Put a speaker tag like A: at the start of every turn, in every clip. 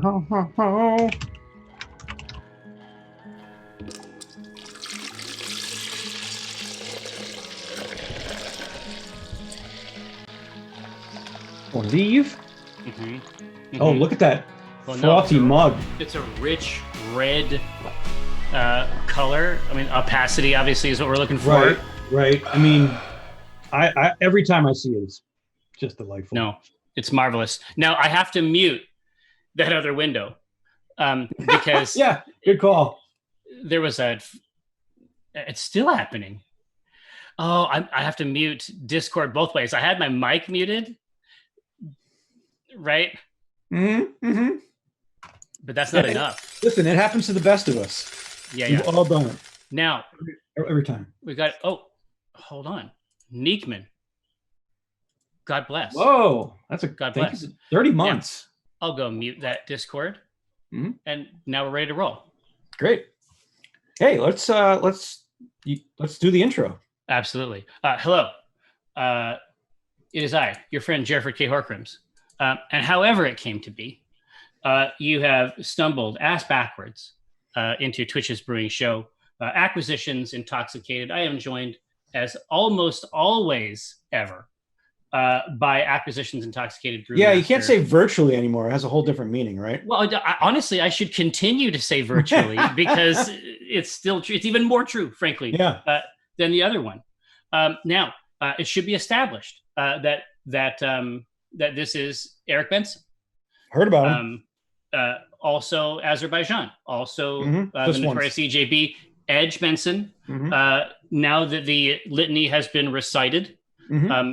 A: Ho, ho, ho. Leave. Oh, look at that frothy mug.
B: It's a rich red color. I mean, opacity obviously is what we're looking for.
A: Right. I mean, I every time I see it, it's just delightful.
B: No, it's marvelous. Now I have to mute that other window because
A: yeah, good call.
B: There was it's still happening. Oh, I have to mute Discord both ways. I had my mic muted, right?
A: Mm-hmm.
B: But that's not enough.
A: Listen, it happens to the best of us.
B: Yeah,
A: We've all done it.
B: Now,
A: every time.
B: We got, hold on. Neekman. God bless.
A: Whoa, that's a
B: God bless.
A: 30 months.
B: Yeah, I'll go mute that Discord.
A: Mm-hmm.
B: And now we're ready to roll.
A: Great. Hey, let's do the intro.
B: Absolutely. Hello. It is I, your friend Jerford K. Horcrims. And however it came to be, you have stumbled ass backwards into Twitch's brewing show, Acquisitions Intoxicated. I am joined, as almost always ever, by Acquisitions Intoxicated Brewmaster.
A: Yeah, you can't say virtually anymore. It has a whole different meaning, right?
B: Well, honestly, I should continue to say virtually because it's still true. It's even more true, frankly, than the other one. Now, it should be established that this is Eric Benson.
A: Heard about him.
B: Also Azerbaijan. Also the notorious EJB. Edge Benson. Now that the litany has been recited,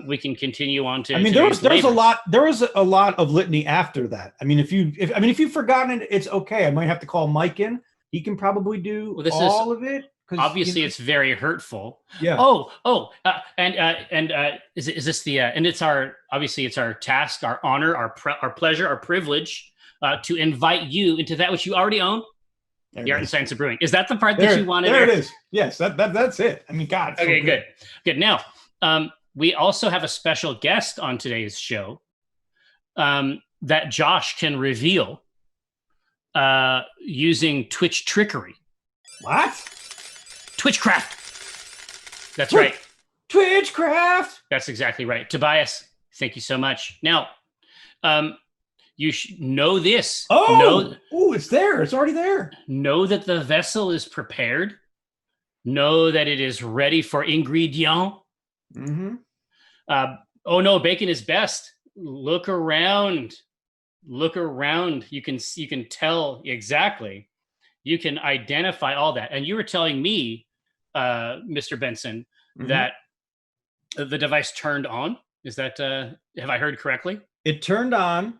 B: we can continue on to. I mean,
A: there was a lot of litany after that. I mean, if you've forgotten it, it's okay. I might have to call Mike in. He can probably do all of it.
B: Obviously, it's very hurtful.
A: Yeah.
B: Is this the and it's our task, our honor, our pleasure, our privilege to invite you into that which you already own. The Art and Science of Brewing. Is that the part that you wanted?
A: There it is. Yes, that's it. I mean, God.
B: Okay, so good. Now, we also have a special guest on today's show that Josh can reveal using Twitch trickery.
A: What?
B: Twitchcraft. That's right.
A: Twitchcraft.
B: That's exactly right. Tobias, thank you so much. Now, you know this.
A: It's there. It's already there.
B: Know that the vessel is prepared. Know that it is ready for ingredient. Oh no, bacon is best. Look around. You can tell exactly. You can identify all that. And you were telling me, Mr. Benson, that the device turned on. Is that have I heard correctly?
A: It turned on.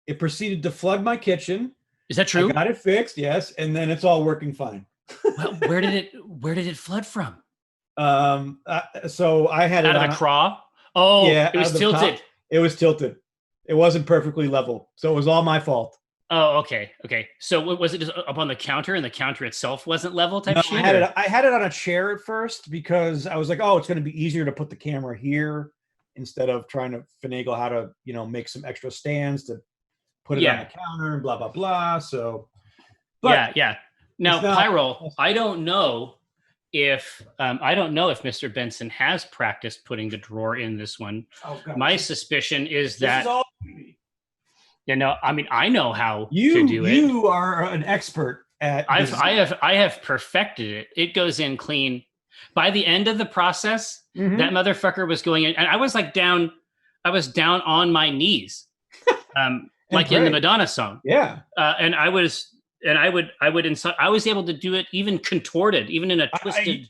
A: It proceeded to flood my kitchen.
B: Is that true?
A: I got it fixed, yes, and then it's all working fine.
B: Well, where did it flood from?
A: So I had
B: out
A: it
B: of the craw. Oh, yeah, it was tilted.
A: Top. It was tilted. It wasn't perfectly level, so it was all my fault.
B: Oh, okay. So was it just up on the counter, and the counter itself wasn't level type shit?
A: I had it on a chair at first because I was like, oh, it's going to be easier to put the camera here instead of trying to finagle how to, make some extra stands to put it on the counter and blah, blah, blah. So,
B: yeah. Now, Pyro, I don't know if Mr. Benson has practiced putting the drawer in this one.
A: Oh, God.
B: My suspicion is that.
A: This is all
B: I know how to do it.
A: You are an expert at.
B: I have perfected it. It goes in clean. By the end of the process, that motherfucker was going in, and I was down. I was down on my knees, like in the Madonna song.
A: Yeah.
B: And I was able to do it even contorted, even in a twisted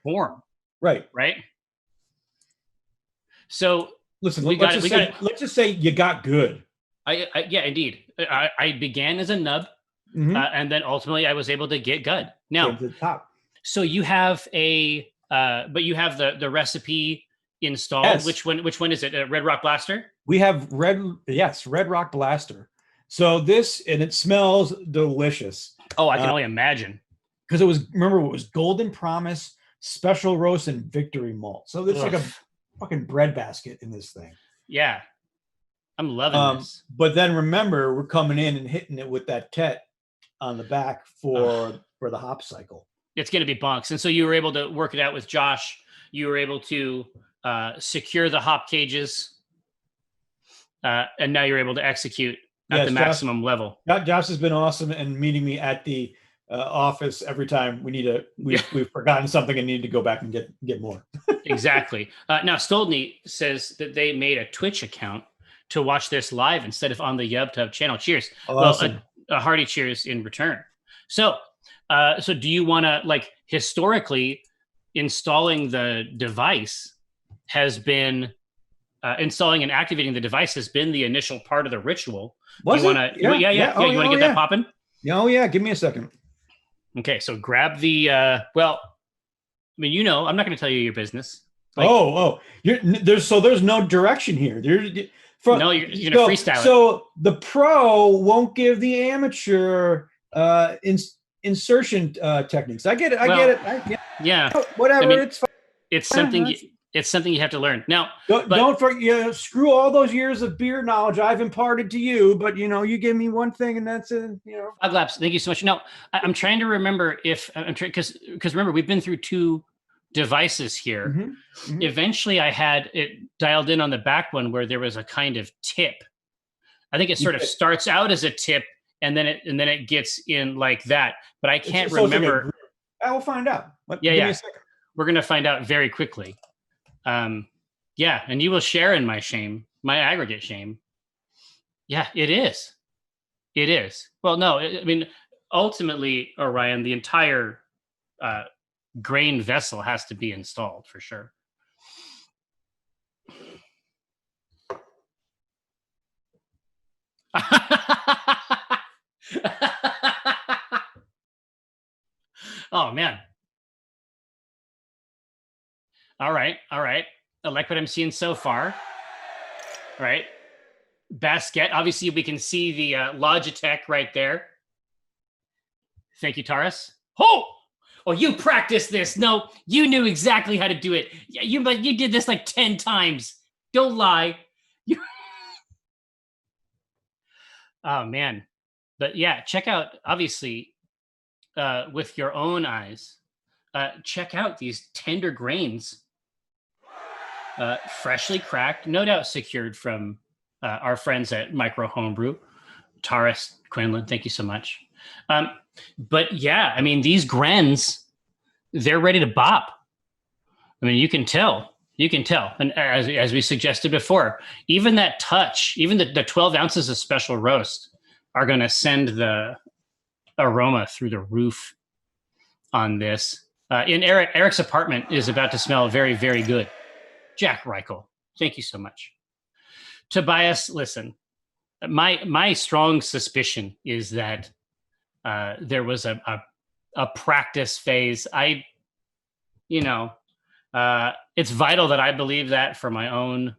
B: form.
A: Right.
B: So
A: listen, let's just say you got good.
B: Yeah, indeed. I began as a nub, and then ultimately I was able to get good. Now,
A: to the top.
B: So you have but you have the recipe installed.
A: Yes.
B: Which one is it? Red Rock Blaster?
A: We have Red Rock Blaster. So it smells delicious.
B: Oh, I can only imagine.
A: Because it was Golden Promise, Special Roast, and Victory Malt. So it's like a fucking bread basket in this thing.
B: Yeah. I'm loving this.
A: But then remember, we're coming in and hitting it with that tet on the back for the hop cycle.
B: It's going to be bonks. And so you were able to work it out with Josh. You were able to secure the hop cages. And now you're able to execute at the maximum level.
A: Josh has been awesome and meeting me at the office every time we've forgotten something and need to go back and get more.
B: Exactly. Now Stolny says that they made a Twitch account to watch this live instead of on the YubTub channel. Cheers.
A: Awesome.
B: Well, a hearty cheers in return. So do you want to, like, historically, installing the device has been installing and activating the device has been the initial part of the ritual.
A: Was
B: you
A: it?
B: Want to? Yeah. You want to get that popping?
A: Oh yeah. Give me a second.
B: Okay, so grab the. Well, I mean, I'm not going to tell you your business.
A: Like, there's no direction here.
B: No, you're going to freestyle it.
A: So the pro won't give the amateur insertion techniques. I get it.
B: Yeah.
A: Whatever. I mean, it's fine.
B: It's something you have to learn. Now,
A: don't forget, screw all those years of beer knowledge I've imparted to you, but you give me one thing and that's it.
B: Fog Labs, thank you so much. Now, I'm trying to remember because remember, we've been through 2 devices here.
A: Mm-hmm. Mm-hmm.
B: Eventually I had it dialed in on the back one where there was a kind of tip. I think it sort of starts out as a tip and then it gets in like that, but I can't remember.
A: I will find out.
B: Give me a second. We're going to find out very quickly. And you will share in my shame, my aggregate shame. Yeah, it is. It is. Well, no, I mean, ultimately, Orion, the entire grain vessel has to be installed for sure. Oh, man. All right. I like what I'm seeing so far. All right. Basket. Obviously, we can see the Logitech right there. Thank you, Taurus. Oh, you practiced this. No, you knew exactly how to do it. You did this like 10 times. Don't lie. Oh, man. But yeah, check out, obviously, with your own eyes, check out these tender grains. Freshly cracked, no doubt secured from our friends at Micro Homebrew. Taurus, Quinlan, thank you so much. But yeah, I mean, these grens, they're ready to bop. I mean, you can tell. And as we suggested before, even that touch, even the 12 ounces of special roast are going to send the aroma through the roof on this. In Eric's apartment is about to smell very, very good. Jack Reichel, thank you so much. Tobias, listen, my strong suspicion is that there was a practice phase. It's vital that I believe that for my own,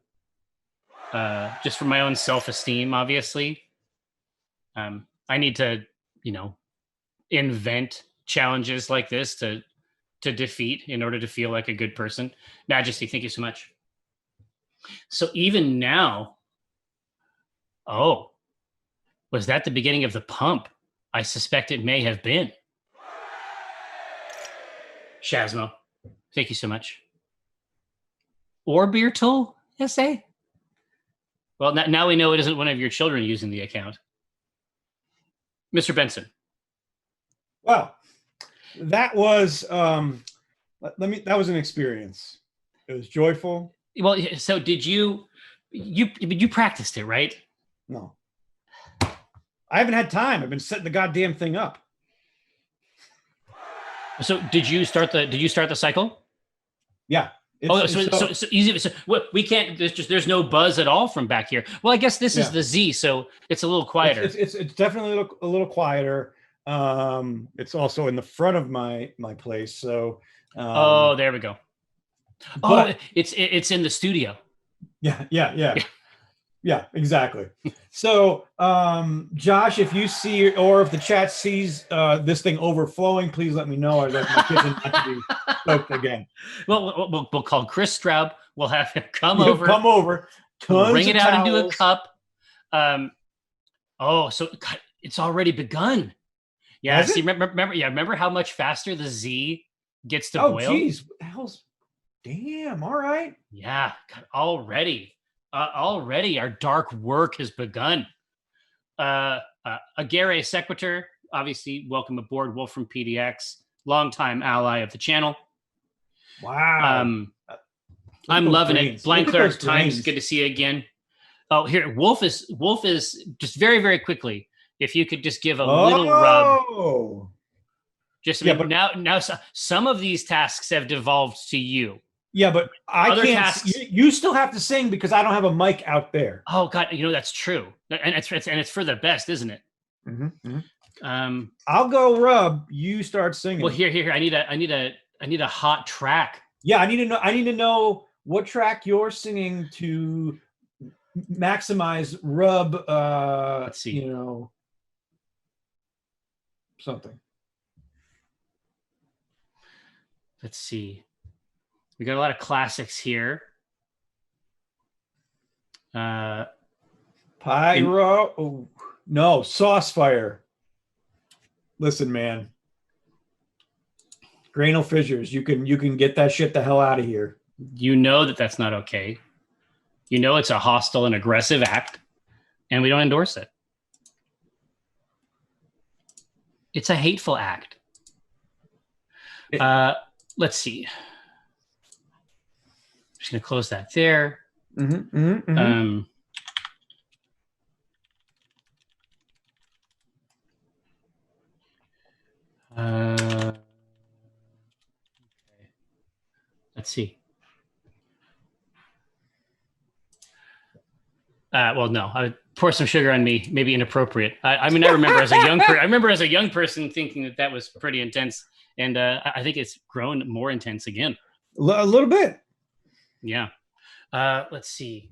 B: just for my own self-esteem, obviously. I need to, invent challenges like this to defeat in order to feel like a good person. Majesty, thank you so much. So even now, was that the beginning of the pump? I suspect it may have been. Shazmo, thank you so much. Or Beer Tool, SA? Well, now we know it isn't one of your children using the account. Mr. Benson.
A: Well, that was that was an experience. It was joyful.
B: Well, so did you practiced it, right?
A: No. I haven't had time. I've been setting the goddamn thing up.
B: So did you start the cycle?
A: Yeah.
B: So easy. So we can't. There's no buzz at all from back here. Well, I guess this is the Z, so it's a little quieter.
A: It's definitely a little quieter. It's also in the front of my place. So.
B: There we go. But, it's in the studio.
A: Yeah, exactly. So, Josh, if you see or if the chat sees this thing overflowing, please let me know. I'd like my kitchen not to be soaked again.
B: Well, we'll call Chris Straub. We'll have him come over.
A: Bring
B: it out into a cup. Oh, so God, it's already begun. Yeah.
A: Has
B: See,
A: it?
B: remember how much faster the Z gets to
A: Oh,
B: boil?
A: geez. What the hell's... Damn. All right.
B: Yeah. God, already our dark work has begun. Agere Sequitur, obviously, welcome aboard, Wolf from PDX, longtime ally of the channel.
A: Wow.
B: I'm loving
A: brains.
B: it. Blank Clerk Times, good to see you again. Oh, here, Wolf is just very, very quickly. If you could just give a little rub. Just
A: yeah, but
B: now some of these tasks have devolved to you.
A: Yeah, but
B: Other tasks,
A: you still have to sing because I don't have a mic out there.
B: Oh God, that's true, and it's for the best, isn't it?
A: Mm-hmm, mm-hmm. I'll go rub. You start singing.
B: Well, here. I need a hot track.
A: Yeah, I need to know what track you're singing to maximize rub.
B: Let's see.
A: Something.
B: Let's see. We got a lot of classics here.
A: Pyro. No, Sauce Fire. Listen, man. Granal fissures. You can get that shit the hell out of here.
B: You know that's not okay. You know it's a hostile and aggressive act, and we don't endorse it. It's a hateful act. Let's see. I'm just going to close that there.
A: Mm-hmm, mm-hmm, mm-hmm.
B: Okay. Let's see. Well, no, I would pour some sugar on me, maybe inappropriate. I remember as a young person thinking that was pretty intense, and I think it's grown more intense again.
A: A little bit.
B: Yeah. Let's see.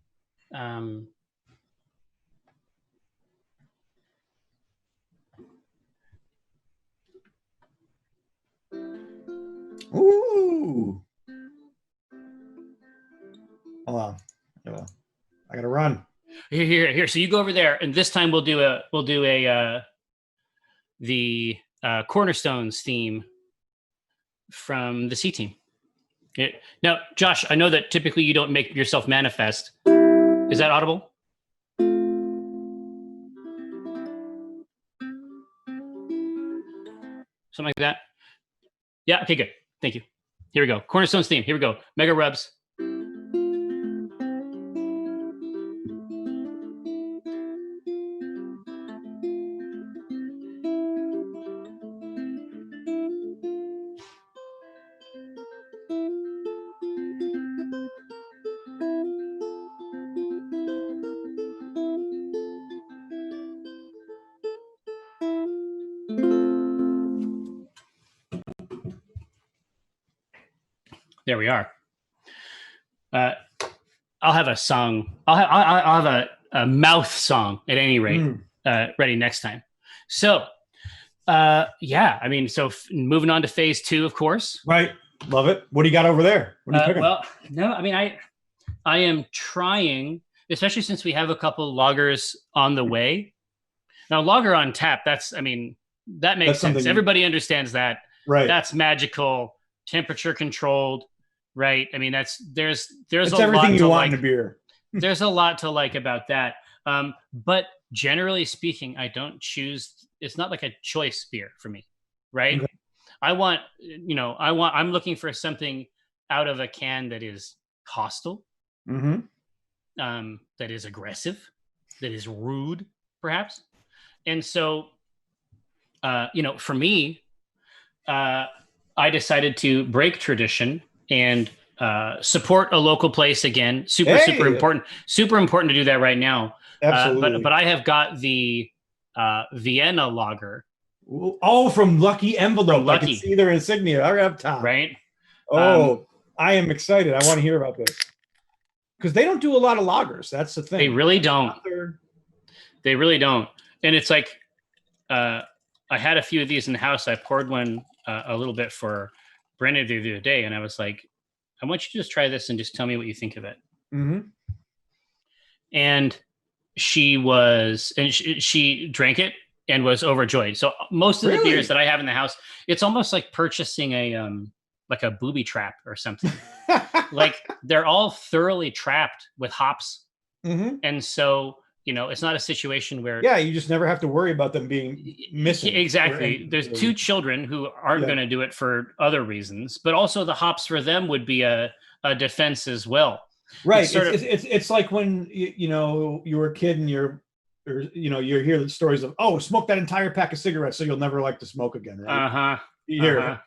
A: Ooh. Hold on. I gotta run.
B: Here. So you go over there, and this time we'll do the Cornerstones theme from the C Team. Now, Josh, I know that typically you don't make yourself manifest. Is that audible? Something like that? Yeah, okay, good. Thank you. Here we go. Cornerstones theme. Here we go. Mega rubs. There we are. I'll have a song. I'll have a mouth song at any rate ready next time. So, yeah. I mean, so moving on to phase 2, of course.
A: Right. Love it. What do you got over there? What are you cooking?
B: Well, no. I mean, I am trying, especially since we have a couple lagers on the way. Now, lager on tap. That makes sense. Everybody understands that.
A: Right.
B: That's magical, temperature controlled. Right. I mean, there's
A: everything you want in a beer.
B: There's a lot to like about that. But generally speaking, I don't choose. It's not like a choice beer for me. Right. Okay. I'm looking for something out of a can that is hostile, that is aggressive, that is rude, perhaps. And so, for me, I decided to break tradition and support a local place again. Super important to do that right now.
A: Absolutely.
B: But I have got the Vienna lager.
A: Oh, from Lucky Envelope. Lucky. I can see their insignia right up top.
B: Right.
A: Oh, I am excited. I want to hear about this. Because they don't do a lot of lagers. That's the thing.
B: They really don't. They really don't. And it's like, I had a few of these in the house. I poured one a little bit for Brandon the other day, and I was like, I want you to just try this and just tell me what you think of it.
A: Mm-hmm.
B: And she drank it and was overjoyed. So most of the beers that I have in the house, it's almost like purchasing like a booby trap or something. Like they're all thoroughly trapped with hops. And so, it's not a situation where
A: you just never have to worry about them being missing.
B: Exactly. There's two children who aren't going to do it for other reasons, but also the hops for them would be a defense as well.
A: Right. It's like when you were a kid and you hear the stories of, smoke that entire pack of cigarettes so you'll never like to smoke again, right?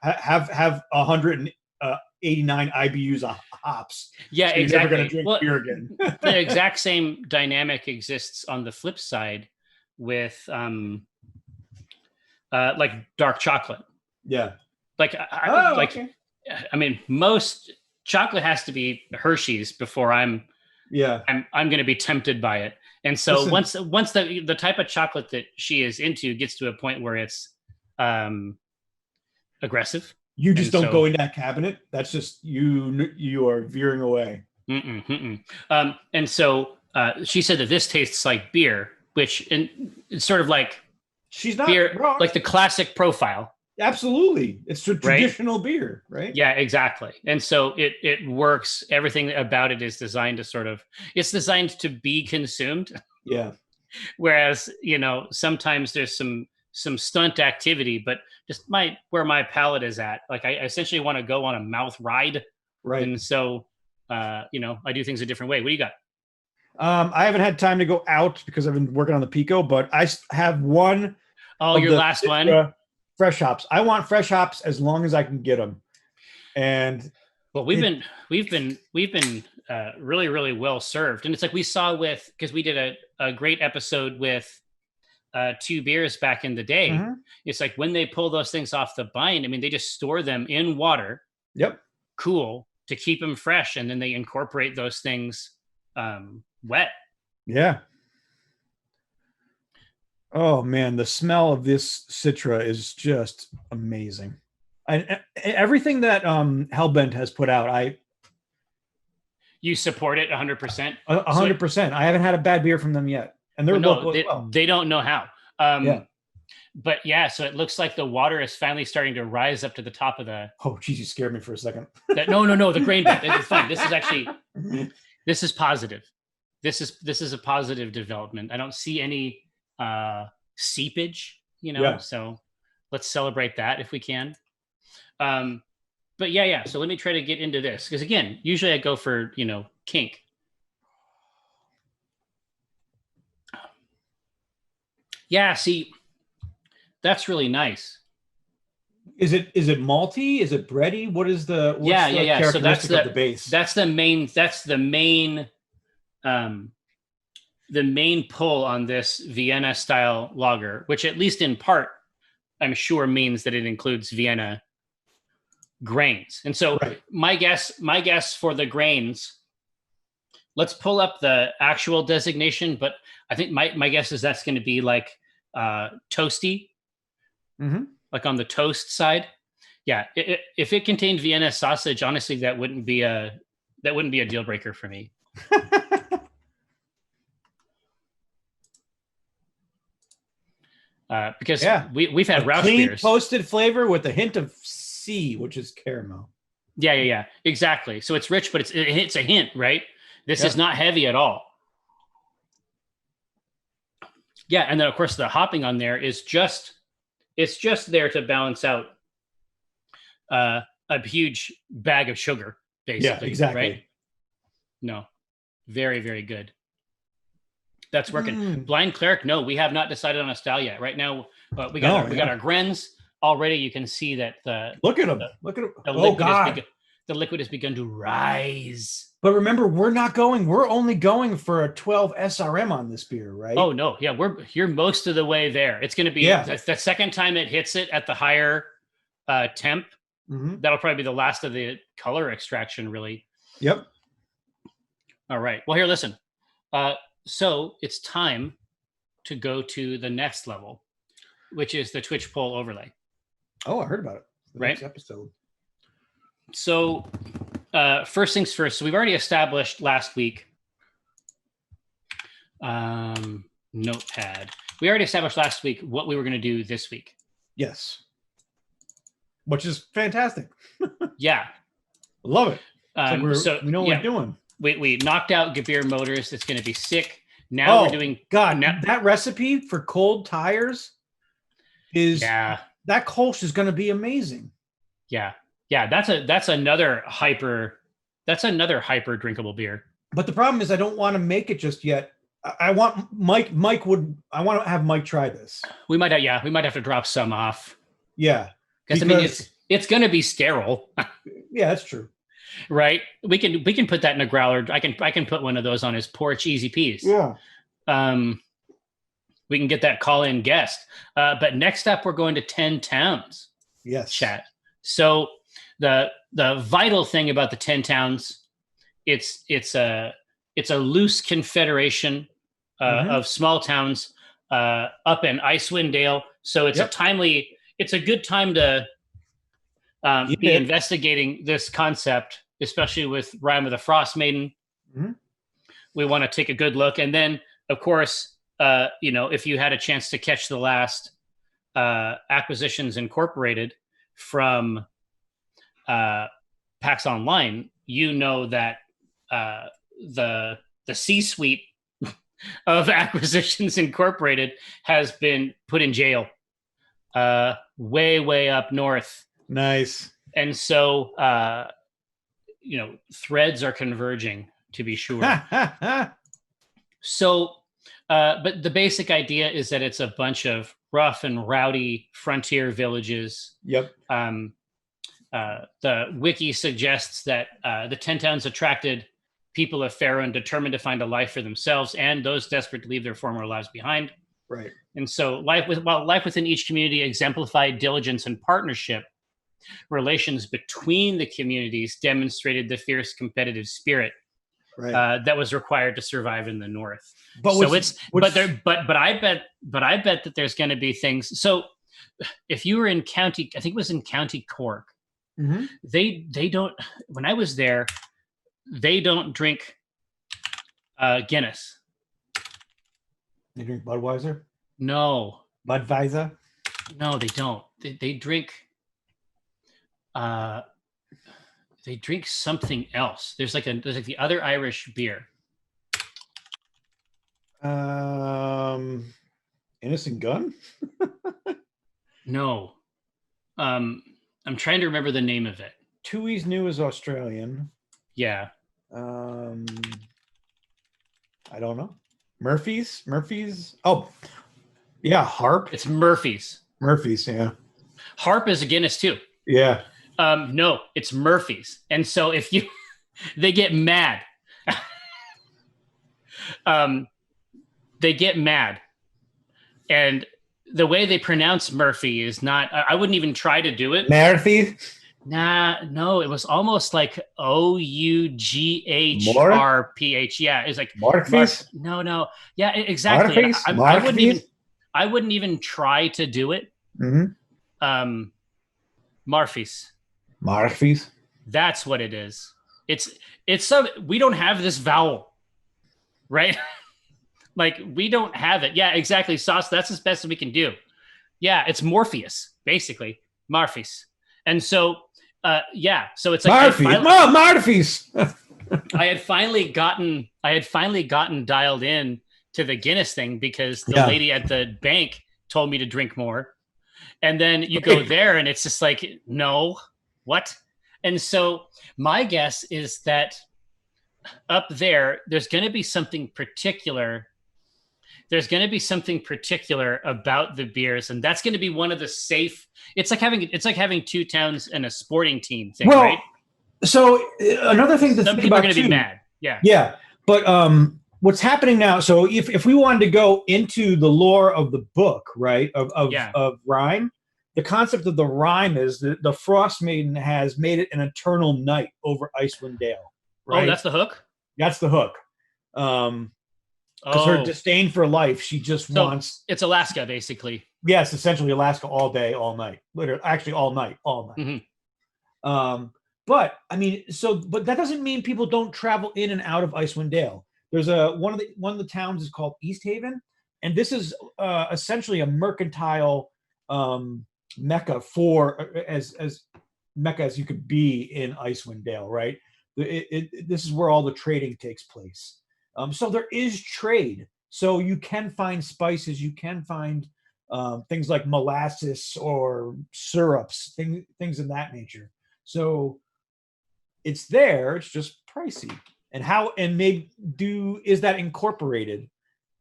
A: Have 189 IBUs of hops.
B: Yeah,
A: so you're
B: exactly.
A: never going to drink beer again.
B: The exact same dynamic exists on the flip side with like dark chocolate.
A: Yeah.
B: Like
A: okay.
B: I mean, most chocolate has to be Hershey's before I'm going to be tempted by it. And so once the type of chocolate that she is into gets to a point where it's aggressive,
A: you just don't go in that cabinet. That's just you are veering away.
B: And so she said that this tastes like beer, which it's sort of like
A: she's not
B: beer,
A: wrong.
B: like the classic profile.
A: Absolutely. It's a traditional beer, right?
B: Yeah, exactly. And so it works. Everything about it is designed to it's designed to be consumed.
A: Yeah.
B: Whereas, sometimes there's some stunt activity, but just where my palate is at. Like I essentially want to go on a mouth ride.
A: Right.
B: And so, I do things a different way. What do you got?
A: I haven't had time to go out because I've been working on the Pico, but I have one.
B: Oh, your last one?
A: Fresh hops. I want fresh hops as long as I can get them. And
B: well, we've been really, really well served. And it's like we saw because we did a great episode with two beers back in the day. Mm-hmm. It's like when they pull those things off the vine, I mean, they just store them in water.
A: Yep.
B: Cool, to keep them fresh. And then they incorporate those things wet.
A: Yeah. Oh man, the smell of this Citra is just amazing. And everything that Hellbent has put out,
B: you support it 100%.
A: 100%. I haven't had a bad beer from them yet, and they're local as well.
B: They don't know how. But yeah, so it looks like the water is finally starting to rise up to the top of the.
A: Oh, geez, you scared me for a second.
B: No, the grain bed. It's fine. This is actually, this is positive. This is a positive development. I don't see any seepage, so let's celebrate that if we can. But yeah. So let me try to get into this. Because again, usually I go for, kink. Yeah, see, that's really nice.
A: Is it malty? Is it bready? What is the
B: So that's
A: of the base?
B: That's the main pull on this Vienna style lager, which at least in part, I'm sure means that it includes Vienna grains. And so my guess for the grains, let's pull up the actual designation, but I think my guess is that's going to be like toasty, like on the toast side. Yeah. If it contained Vienna sausage, honestly, that wouldn't be a deal breaker for me. Because we've had Rauch
A: clean
B: beers.
A: Toasted flavor with a hint of C, which is caramel.
B: Yeah, exactly. So it's rich, but it's a hint, right? This is not heavy at all. Yeah, and then of course the hopping on there is just there to balance out a huge bag of sugar, basically. Yeah, exactly. Right? No, very, very good. That's working. Blind Cleric, no, we have not decided on a style yet. Right now, we got our Grens already. You can see that
A: look at them.
B: The liquid has begun to rise.
A: But remember, we're only going for a 12 SRM on this beer, right?
B: Oh no, yeah, you're most of the way there. It's going to be the second time it hits it at the higher temp. That'll probably be the last of the color extraction, really.
A: Yep.
B: All right. Well, here, listen. So it's time to go to the next level, which is the Twitch poll overlay.
A: Oh, I heard about it.
B: Next
A: episode.
B: So first things first. So we've already established last week Notepad. We already established last week what we were going to do this week.
A: Yes. Which is fantastic.
B: Yeah.
A: Love it. Like we know what we're doing.
B: We knocked out Gabir Motors. It's going to be sick. Now we're doing...
A: God, that recipe for cold tires is... Yeah. That Kolsch is going to be amazing.
B: Yeah. Yeah, that's another hyper drinkable beer.
A: But the problem is I don't want to make it just yet. I want I want to have Mike try this.
B: We might have to drop some off.
A: Yeah.
B: Because I mean it's going to be sterile.
A: Yeah, that's true.
B: Right? We can put that in a growler. I can put one of those on his porch, easy peas.
A: Yeah.
B: We can get that call-in guest. But next up we're going to 10 towns.
A: Yes.
B: Chat. So the vital thing about the 10 towns, it's a loose confederation of small towns up in Icewind Dale. So it's it's a good time to be investigating this concept, especially with Rime of the Frost Maiden. Mm-hmm. We want to take a good look. And then, of course, if you had a chance to catch the last Acquisitions Incorporated from PAX Online, you know that the C-suite of Acquisitions Incorporated has been put in jail way up north.
A: Nice.
B: And so threads are converging, to be sure. So but the basic idea is that it's a bunch of rough and rowdy frontier villages.
A: Yep.
B: The wiki suggests that the 10 towns attracted people of Faerun determined to find a life for themselves and those desperate to leave their former lives behind.
A: Right.
B: And so life within each community exemplified diligence and partnership. Relations between the communities demonstrated the fierce competitive spirit that was required to survive in the North. But I bet that there's going to be things. So if you were in I think it was in County Cork, mm-hmm. they don't. When I was there, they don't drink Guinness.
A: They drink Budweiser?
B: No.
A: Budweiser?
B: No, they don't. They drink. They drink something else. There's like the other Irish beer.
A: Innocent Gun?
B: No. I'm trying to remember the name of it.
A: Tooheys New is Australian.
B: Yeah.
A: I don't know. Murphy's? Oh, yeah, Harp.
B: It's Murphy's.
A: Murphy's, yeah.
B: Harp is a Guinness too.
A: Yeah.
B: No, it's Murphy's. And so if they get mad. They get mad. And the way they pronounce Murphy is not, I wouldn't even try to do it.
A: Murphy?
B: Nah, no, it was almost like Oughprph. Yeah, it's like
A: Murphy's?
B: No. Yeah, exactly. I wouldn't even try to do it.
A: Mm-hmm.
B: Murphy's. That's what it is. It's we don't have this vowel, right? Like we don't have it. Yeah, exactly. Sauce. That's as best as we can do. Yeah, it's Morpheus, basically. Murphy's. And so, so it's like
A: Murphy's.
B: I had finally gotten dialed in to the Guinness thing because the lady at the bank told me to drink more. And then you go there and it's just like, no, what? And so my guess is that up there's going to be something particular. There's going to be something particular about the beers, and that's going to be one of the safe. It's like having two towns and a sporting team thing, right?
A: So another thing to
B: some
A: think
B: people
A: about
B: are going to be mad. Yeah.
A: Yeah. But what's happening now, so if we wanted to go into the lore of the book, right, of Rime, the concept of the Rime is that the Frost Maiden has made it an eternal night over Icewind Dale. Right?
B: Oh, that's the hook?
A: That's the hook. Because her disdain for life, she just wants...
B: It's Alaska, basically.
A: Yes, essentially Alaska all day, all night. Literally, actually all night.
B: Mm-hmm.
A: But, I mean, but that doesn't mean people don't travel in and out of Icewind Dale. There's one of the towns is called East Haven, and this is essentially a mercantile mecca for as mecca as you could be in Icewind Dale, right? This is where all the trading takes place. So there is trade. So you can find spices, you can find things like molasses or syrups, things of that nature. So it's there, it's just pricey. And how and maybe is that incorporated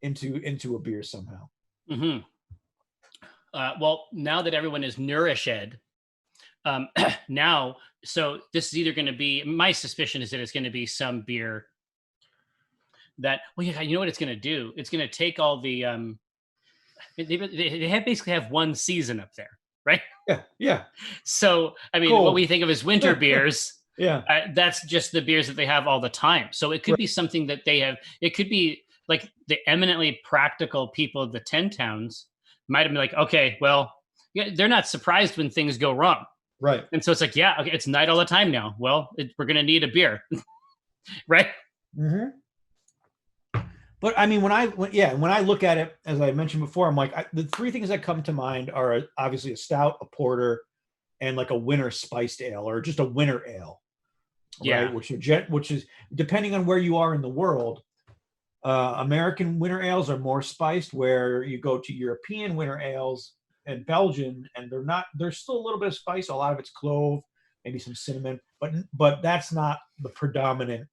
A: into a beer somehow?
B: Mm-hmm. Well, now that everyone is nourished, now, so this is either going to be, my suspicion is that it's going to be some beer that, well, yeah, you know what it's going to do? It's going to take all the, they basically have one season up there, right?
A: Yeah, yeah.
B: So, I mean,
A: Cool.
B: what we think of as winter beers,
A: yeah,
B: that's just the beers that they have all the time. So it could be something that they have, it could be like the eminently practical people of the 10 towns might have been like, okay, well, yeah, they're not surprised when things go wrong.
A: Right.
B: And so it's like, yeah, okay, it's night all the time now. Well, we're going to need a beer. Right.
A: Mm-hmm. But I mean, when I look at it, as I mentioned before, I'm like, the three things that come to mind are obviously a stout, a porter, and like a winter spiced ale or just a winter ale.
B: Yeah.
A: Right. Which is depending on where you are in the world. American winter ales are more spiced, where you go to European winter ales and Belgian, and there's still a little bit of spice. A lot of it's clove, maybe some cinnamon, but that's not the predominant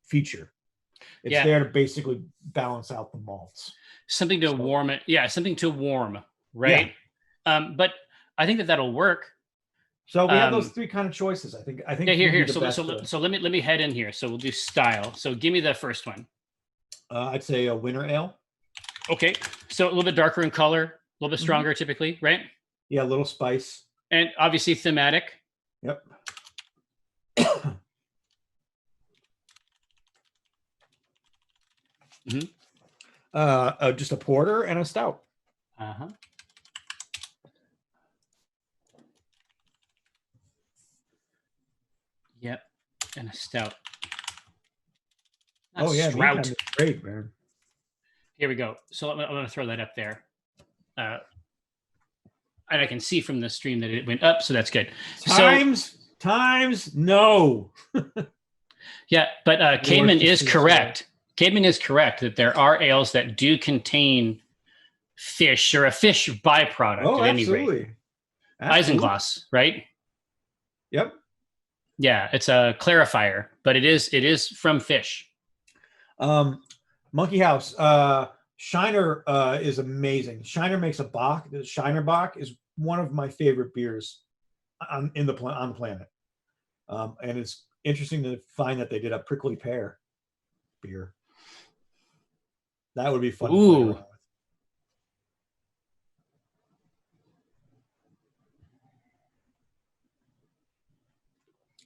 A: feature. It's there to basically balance out the malts.
B: Something to warm it. Yeah, something to warm, right? Yeah. But I think that'll work.
A: So we have those three kind of choices. I think.
B: Yeah, here. So let me head in here. So we'll do style. So give me the first one.
A: I'd say a winter ale.
B: Okay, so a little bit darker in color, a little bit stronger, typically, right?
A: Yeah, a little spice,
B: and obviously thematic.
A: Yep. Just a porter and a stout.
B: Uh-huh. Yep, and a stout.
A: Not strout. Great, man.
B: Here we go. So I'm going to throw that up there. And I can see from the stream that it went up, so that's good.
A: Times, no.
B: Yeah, but Caedmon is correct. Caedmon is correct that there are ales that do contain fish or a fish byproduct at any rate. Isinglass, right?
A: Yep.
B: Yeah, it's a clarifier, but it is from fish.
A: Monkey House. Shiner is amazing. Shiner makes a Bock. The Shiner Bock is one of my favorite beers on the planet. And it's interesting to find that they did a prickly pear beer. That would be fun.
B: Ooh.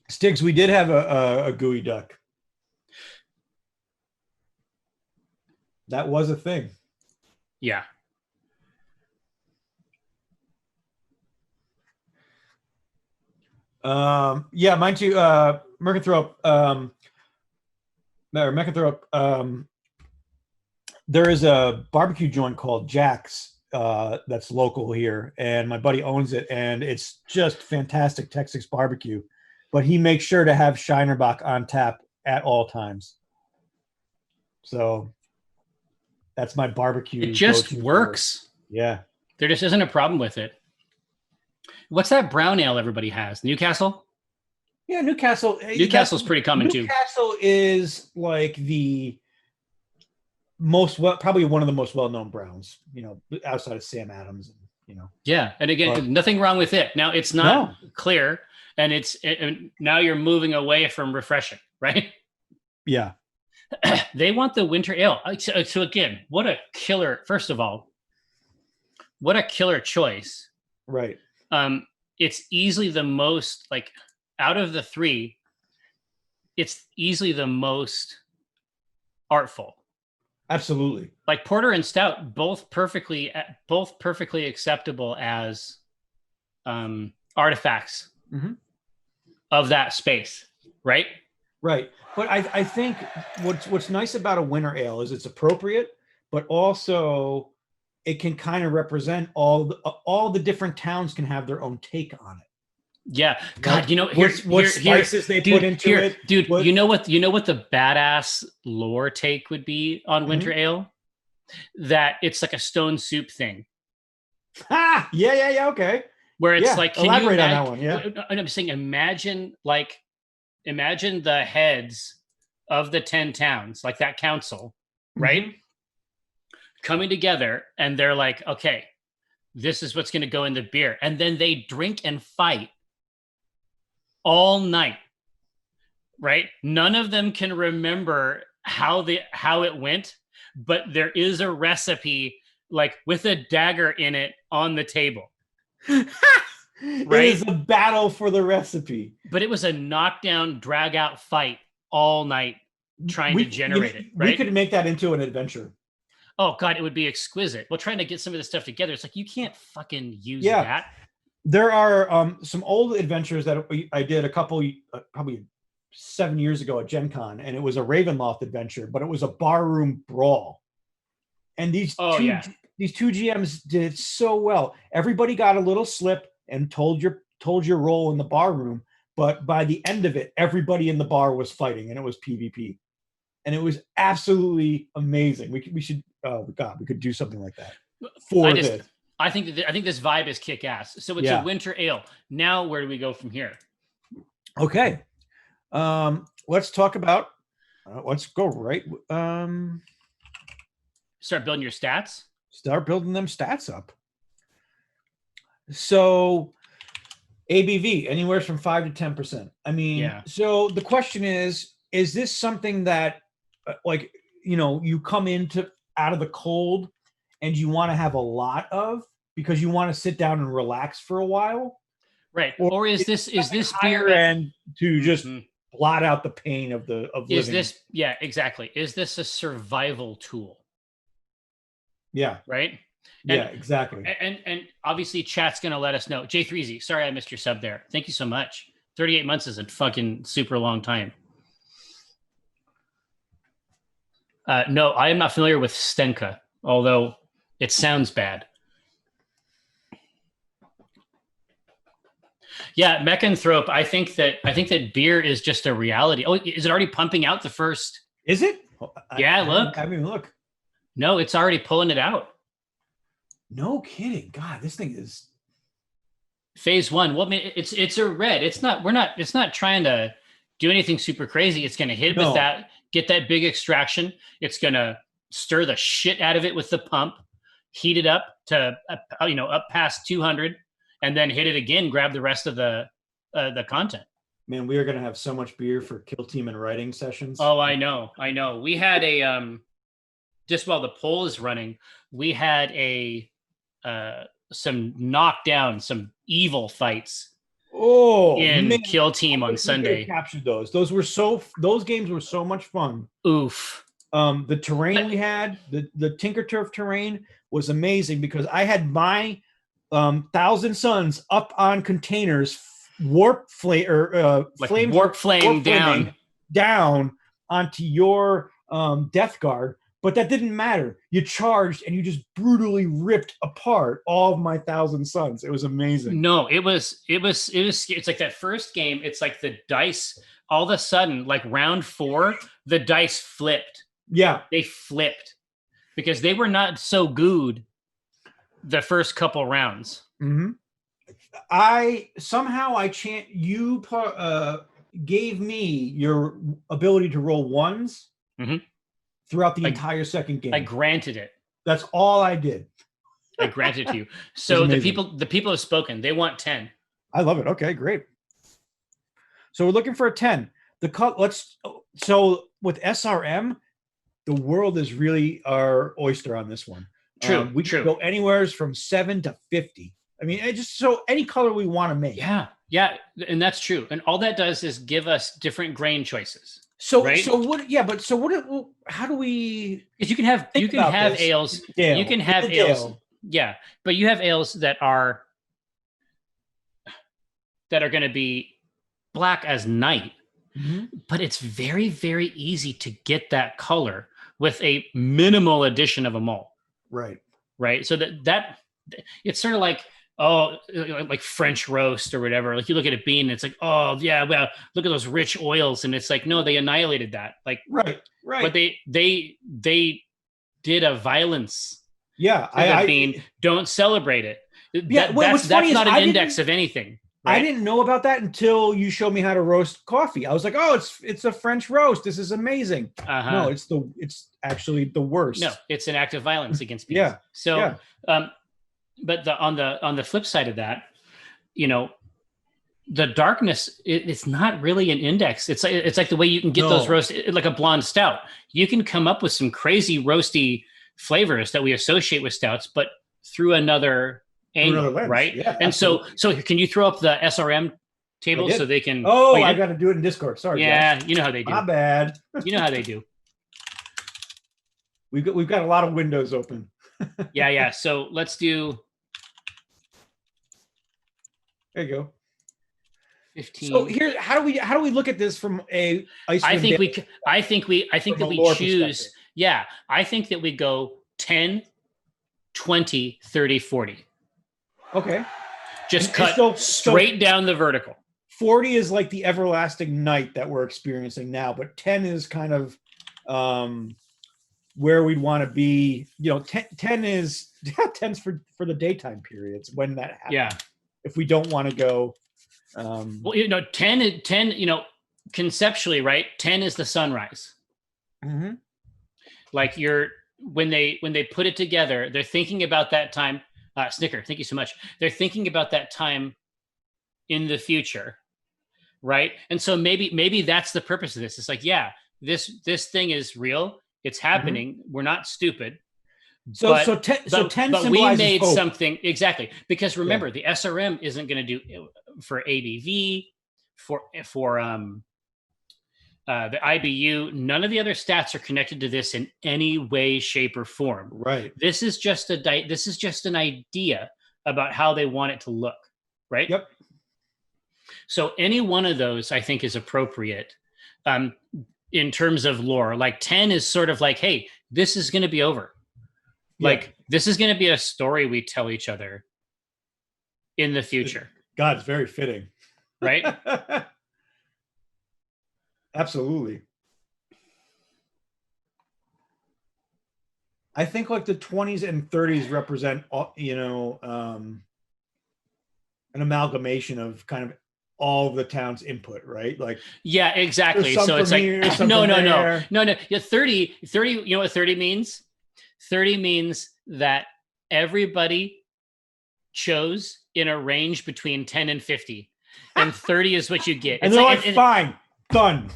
A: Stiggs, we did have a gooey duck. That was a thing.
B: Yeah.
A: Yeah, mine too. Mercanthrope. There is a barbecue joint called Jack's that's local here, and my buddy owns it, and it's just fantastic Texas barbecue. But he makes sure to have Shinerbach on tap at all times. So that's my barbecue.
B: It just works.
A: Yeah.
B: There just isn't a problem with it. What's that brown ale everybody has? Newcastle?
A: Yeah, Newcastle.
B: Newcastle's pretty common too.
A: Newcastle is like the probably one of the most well-known browns, outside of Sam Adams,
B: Yeah, and again, nothing wrong with it. Now it's not clear, and now you're moving away from refreshing, right?
A: Yeah.
B: They want the winter ale. So again, what a killer! First of all, what a killer choice.
A: Right.
B: It's easily the most, like, out of the three, it's easily the most artful.
A: Absolutely.
B: Like porter and stout, both perfectly acceptable as artifacts of that space, right?
A: Right. But I think what's nice about a winter ale is it's appropriate, but also it can kind of represent all the different towns can have their own take on it.
B: Yeah, God,
A: Right?
B: you know,
A: What spices they
B: dude,
A: put into it.
B: dude.
A: What,
B: You know what the badass lore take would be on winter ale? That it's like a stone soup thing.
A: Yeah. Okay.
B: Where it's
A: Yeah.
B: like, can you
A: Elaborate on
B: imagine?
A: that one? Yeah.
B: I'm saying, imagine the heads of the 10 towns, like that council, right? Coming together, and they're like, okay, this is what's going to go in the beer, and then they drink and fight all night, right? None of them can remember how it went, but there is a recipe like with a dagger in it on the table.
A: Right? It is a battle for the recipe.
B: But it was a knockdown, drag out fight all night trying to generate it. Right?
A: We could make that into an adventure.
B: Oh God, it would be exquisite. Well, trying to get some of this stuff together, it's like you can't fucking use that.
A: There are some old adventures that I did a couple, probably 7 years ago at Gen Con, and it was a Ravenloft adventure, but it was a barroom brawl. And these two GMs did it so well. Everybody got a little slip and told your role in the bar room, but by the end of it, everybody in the bar was fighting, and it was PvP, and it was absolutely amazing. We should we could do something like that this.
B: I think this vibe is kick ass. So it's a winter ale. Now where do we go from here?
A: Okay, let's talk about. Let's go right.
B: Start building your stats.
A: Start building them stats up. So ABV anywhere from 5 to 10%. I mean, so the question is this something that you come out of the cold and you want to have a lot of because you want to sit down and relax for a while?
B: Right. Or is this beer
A: end to just blot out the pain of living?
B: Exactly. Is this a survival tool?
A: Yeah.
B: Right?
A: Exactly.
B: And obviously chat's going to let us know. J3Z, sorry I missed your sub there. Thank you so much. 38 months is a fucking super long time. No, I am not familiar with Stenka, although it sounds bad. Yeah, Mechanthrope, I think that beer is just a reality. Oh, is it already pumping out the first?
A: Is it?
B: Yeah, look.
A: I mean, look.
B: No, it's already pulling it out.
A: No kidding. God, this thing is
B: phase 1. Well, I mean, it's a red. It's not trying to do anything super crazy. It's going to hit with that, get that big extraction. It's going to stir the shit out of it with the pump, heat it up to up past 200, and then hit it again. Grab the rest of the content.
A: Man, we are going to have so much beer for Kill Team and writing sessions.
B: Oh, I know. We had a just while the poll is running, we had some knockdown, some evil fights. In Kill Team on Sunday.
A: Captured those. Those games were so much fun.
B: Oof.
A: The terrain we had, the Tinker Turf terrain was amazing because I had my Thousand Suns up on containers, warp flame down onto your Death Guard. But that didn't matter. You charged and you just brutally ripped apart all of my Thousand Suns. It was amazing.
B: No, it was. It's like that first game. It's like the dice. All of a sudden, like round 4, the dice flipped.
A: Yeah,
B: they flipped because they were not so good the first couple rounds.
A: Mm-hmm. You gave me your ability to roll ones.
B: Mm-hmm.
A: Throughout the entire second game.
B: I granted it.
A: That's all I did.
B: I granted to you. So the people have spoken. They want 10.
A: I love it. Okay, great. So we're looking for a 10. So with SRM, the world is really our oyster on this one.
B: True.
A: We can go anywhere from 7 to 50. I mean, any color we want to make.
B: Yeah, and that's true. And all that does is give us different grain choices.
A: Right? How do we?
B: Because you can have ales. You can have ales. Yeah, but you have ales that are going to be black as night. but it's very, very easy to get that color with a minimal addition of a malt.
A: Right.
B: So that it's sort of like, oh, like French roast or whatever. Like you look at a bean and it's like, oh yeah, well, look at those rich oils. And it's like, no, they annihilated that. Like,
A: right.
B: But they did a violence.
A: Yeah.
B: To the bean. Don't celebrate it.
A: Yeah.
B: That's not an index of anything. Right?
A: I didn't know about that until you showed me how to roast coffee. I was like, oh, it's a French roast. This is amazing. No, it's actually the worst.
B: No, it's an act of violence against beans.
A: Yeah.
B: So, but on the flip side of that, the darkness, it's not really an index. It's like the way you can get those roasts, like a blonde stout. You can come up with some crazy roasty flavors that we associate with stouts, but through another angle, right?
A: Yeah,
B: and so can you throw up the SRM table so they can?
A: Oh, I got to do it in Discord. Sorry.
B: Yeah,
A: Jeff.
B: You know how they do.
A: My bad.
B: You know how they do.
A: We've got a lot of windows open.
B: Yeah. So let's do.
A: There you go.
B: 15.
A: So here, how do we look at this from a Icewind?
B: I think that we choose. Yeah, I think that we go 10, 20, 30, 40.
A: Okay.
B: Just cut straight down the vertical.
A: 40 is like the everlasting night that we're experiencing now, but 10 is kind of where we'd want to be. 10 is 10's for the daytime periods when that happens.
B: Yeah.
A: If we don't want to go.
B: 10, conceptually, right? 10 is the sunrise.
A: Mm-hmm.
B: Like when they put it together, they're thinking about that time. Snicker, thank you so much. They're thinking about that time in the future, right? And so maybe that's the purpose of this. It's like, yeah, this thing is real. It's happening. Mm-hmm. We're not stupid.
A: So 10
B: but we made
A: hope.
B: Something exactly, because remember the SRM isn't going to do for ABV, for the IBU. None of the other stats are connected to this in any way, shape, or form.
A: Right.
B: This is just an idea about how they want it to look. Right.
A: Yep.
B: So any one of those, I think, is appropriate in terms of lore. Like 10 is sort of like, hey, this is going to be over. Like this is going to be a story we tell each other in the future.
A: God, it's very fitting.
B: Right?
A: Absolutely. I think like the 20s and 30s represent, an amalgamation of kind of all of the town's input, right? Like,
B: yeah, exactly. So it's like, no. Yeah, 30, you know what 30 means? 30 means that everybody chose in a range between 10 and 50, and 30 is what you get.
A: And they're like, fine, done.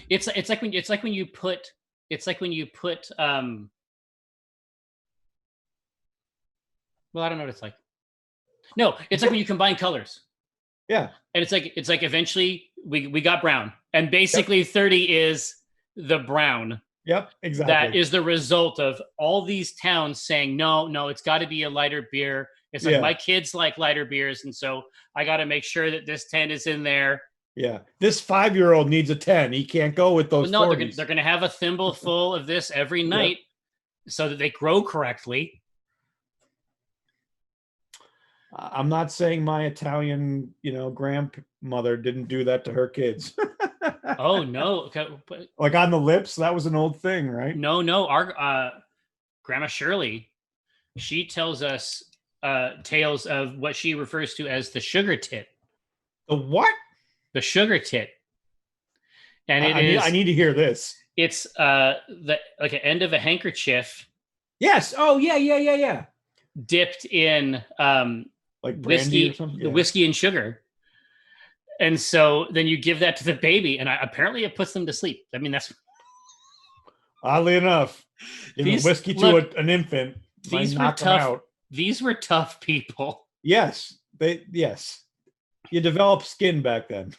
B: It's like when you put well, I don't know what it's like. No, it's like when you combine colors.
A: Yeah.
B: And it's like eventually we got brown, and basically 30 is the brown.
A: Yep, exactly.
B: That is the result of all these towns saying, no, it's got to be a lighter beer. It's like my kids like lighter beers, and so I got to make sure that this 10 is in there.
A: Yeah, this 5-year-old needs a 10. He can't go with those.
B: Well, no, they're going to have a thimble full of this every night, so that they grow correctly.
A: I'm not saying my Italian, grandmother didn't do that to her kids.
B: Oh no!
A: Like on the lips, that was an old thing, right?
B: No. Our Grandma Shirley, she tells us tales of what she refers to as the sugar tit.
A: The what?
B: The sugar tit. And
A: I need to hear this.
B: It's like an end of a handkerchief.
A: Yes. Oh yeah.
B: Dipped in
A: like whiskey, or something? Yeah.
B: Whiskey and sugar. And so then you give that to the baby, and apparently it puts them to sleep. I mean, that's
A: oddly enough, whiskey to an infant.
B: These were tough. These were tough people.
A: Yes, you developed skin back then.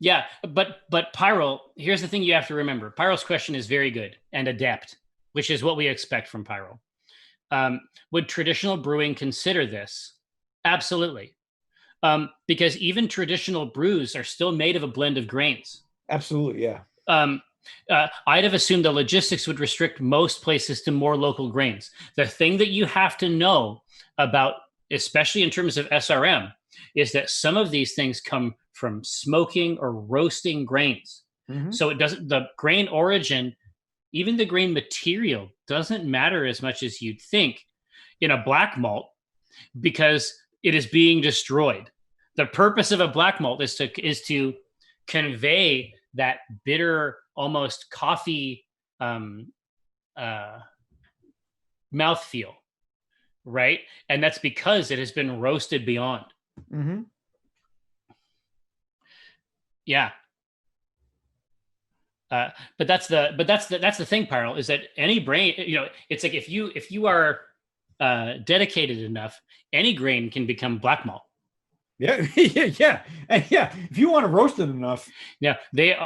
B: Yeah, but Pyro, here's the thing you have to remember. Pyro's question is very good and adept, which is what we expect from Pyro. Would traditional brewing consider this? Absolutely. Because even traditional brews are still made of a blend of grains.
A: Absolutely, yeah.
B: I'd have assumed the logistics would restrict most places to more local grains. The thing that you have to know about, especially in terms of SRM, is that some of these things come from smoking or roasting grains.
A: Mhm.
B: So it doesn't, the grain origin, even the grain material, doesn't matter as much as you'd think in a black malt, because it is being destroyed. The purpose of a black malt is to convey that bitter, almost coffee mouthfeel, right? And that's because it has been roasted beyond.
A: Mm-hmm.
B: Yeah. But that's the thing, Pyrrell, is that any brain, it's like if you are dedicated enough, any grain can become black malt.
A: Yeah, yeah. And yeah, if you want to roast it enough.
B: Yeah,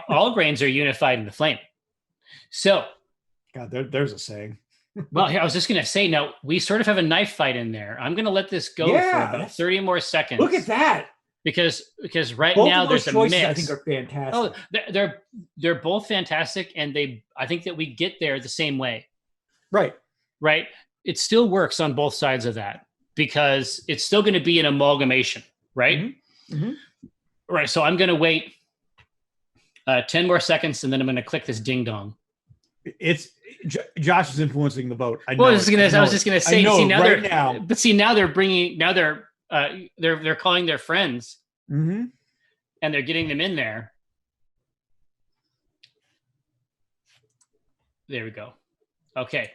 B: all grains are unified in the flame. So,
A: God, there's a saying.
B: Well, I was just going to say, now we sort of have a knife fight in there. I'm going to let this go for about 30 more seconds.
A: Look at that.
B: Because right
A: both
B: now
A: of those
B: there's
A: choices,
B: a mix.
A: I think, are fantastic.
B: Oh, they're both fantastic, and I think that we get there the same way.
A: Right.
B: It still works on both sides of that, because it's still going to be an amalgamation, right?
A: Mm-hmm. Mm-hmm.
B: Right. So I'm going to wait 10 more seconds, and then I'm going to click this ding dong.
A: Josh is influencing the vote.
B: I was just gonna say. See, now they're bringing. Now they're calling their friends,
A: mm-hmm.
B: and they're getting them in there. There we go. Okay.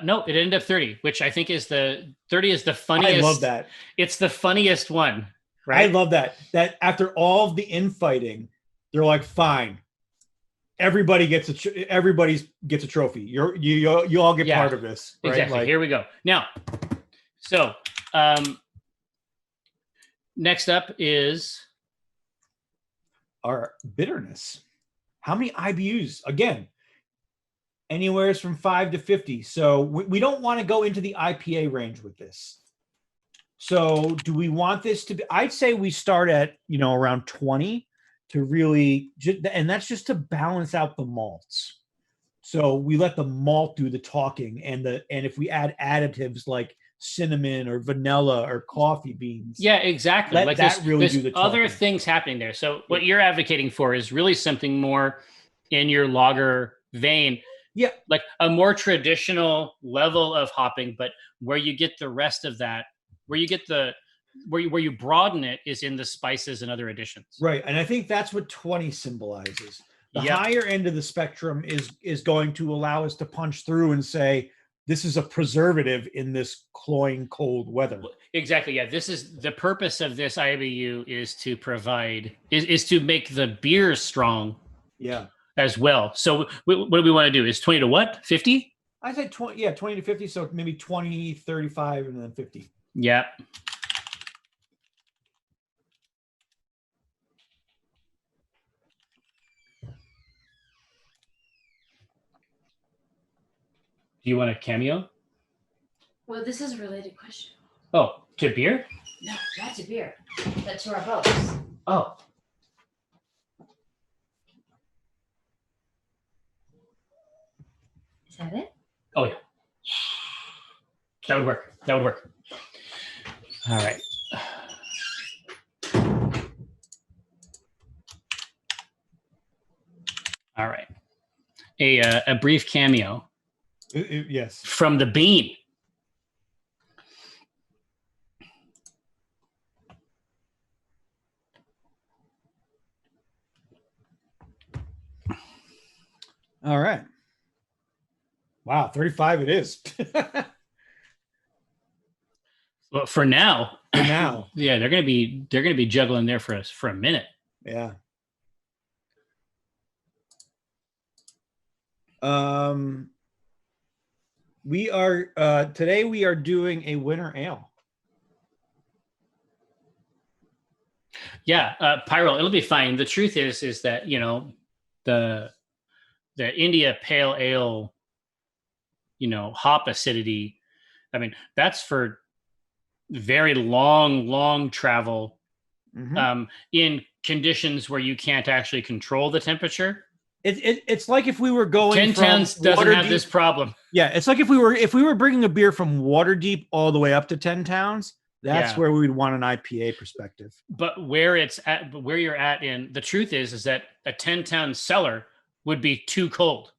B: No, it ended up 30, which I think is the 30 is the funniest.
A: I love that.
B: It's the funniest one, right?
A: I love that. That after all of the infighting, they're like, fine. Everybody gets a trophy. You all get part of this. Right?
B: Exactly. Here we go. Now, so next up is
A: our bitterness. How many IBUs? Again, anywhere from 5 to 50. So we don't want to go into the IPA range with this. So do we want this to be? I'd say we start at around 20. To really, and that's just to balance out the malts. So we let the malt do the talking, and if we add additives like cinnamon or vanilla or coffee beans,
B: yeah, exactly.
A: Let that really do the talking.
B: Other things happening there. So what you're advocating for is really something more in your lager vein.
A: Yeah,
B: like a more traditional level of hopping, but where you get the rest of that, where you broaden it is in the spices and other additions.
A: Right. And I think that's what 20 symbolizes. The higher end of the spectrum is going to allow us to punch through and say, this is a preservative in this cloying cold weather.
B: Exactly. Yeah. This is the purpose of this IBU is to provide, is to make the beer strong.
A: Yeah.
B: As well. So what do we want to do? Is 20 to what? 50?
A: I said 20. Yeah. 20 to 50. So maybe 20, 35, and then 50.
B: Yeah. Do you want a cameo?
C: Well, this is a related question.
B: Oh, to beer?
C: No, not to beer, but to our boats.
B: Oh.
C: Is that it?
B: Oh, yeah. That would work. All right. All right. A brief cameo.
A: Yes.
B: From the bean.
A: All right. Wow, 35 it is.
B: Well, for now.
A: Yeah,
B: they're gonna be juggling there for us for a minute.
A: Yeah. We are today we are doing a winter ale.
B: Yeah, Pyrrell, it'll be fine. The truth is that the India Pale Ale, hop acidity. I mean, that's for very long travel in conditions where you can't actually control the temperature.
A: It's like if we were going
B: 10
A: from
B: Towns doesn't have
A: Waterdeep-
B: this problem.
A: Yeah, it's like if we were bringing a beer from Waterdeep all the way up to 10 Towns. That's where we would want an IPA perspective.
B: But where you're at in the truth is that a 10-town cellar would be too cold.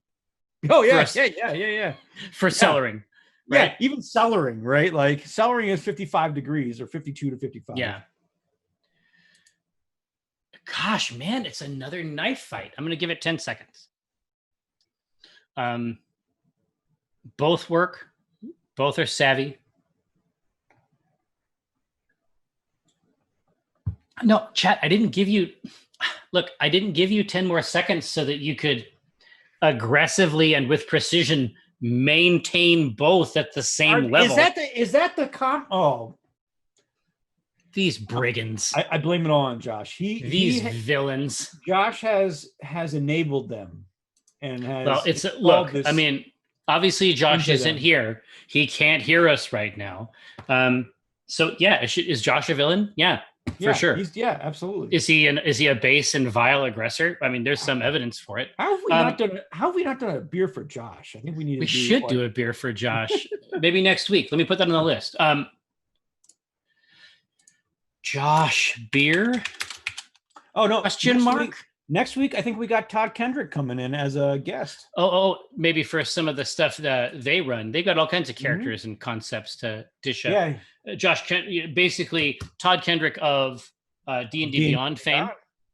A: Oh yeah, yeah.
B: For cellaring.
A: Right? Yeah, even cellaring, right? Like cellaring is 55 degrees or 52 to 55.
B: Yeah. Gosh, man, it's another knife fight. I'm going to give it 10 seconds. Both work. Both are savvy. No, chat, I didn't give you 10 more seconds so that you could aggressively and with precision maintain both at the same level.
A: Is that the comp? Oh,
B: these brigands.
A: I blame it all on Josh.
B: These villains.
A: Josh has enabled them and has.
B: Well, I mean, obviously Josh isn't here. He can't hear us right now. So yeah, is Josh a villain? Yeah. For sure.
A: Absolutely.
B: Is he a base and vile aggressor? I mean, there's some evidence for it.
A: How have we not done a beer for Josh? I think we
B: should do a beer for Josh. Maybe next week. Let me put that on the list. Josh beer?
A: Oh no,
B: question mark?
A: Next week, I think we got Todd Kendrick coming in as a guest.
B: Oh, maybe for some of the stuff that they run. They've got all kinds of characters and concepts to dish up.
A: Yeah.
B: Josh, basically Todd Kendrick of D&D Beyond fame.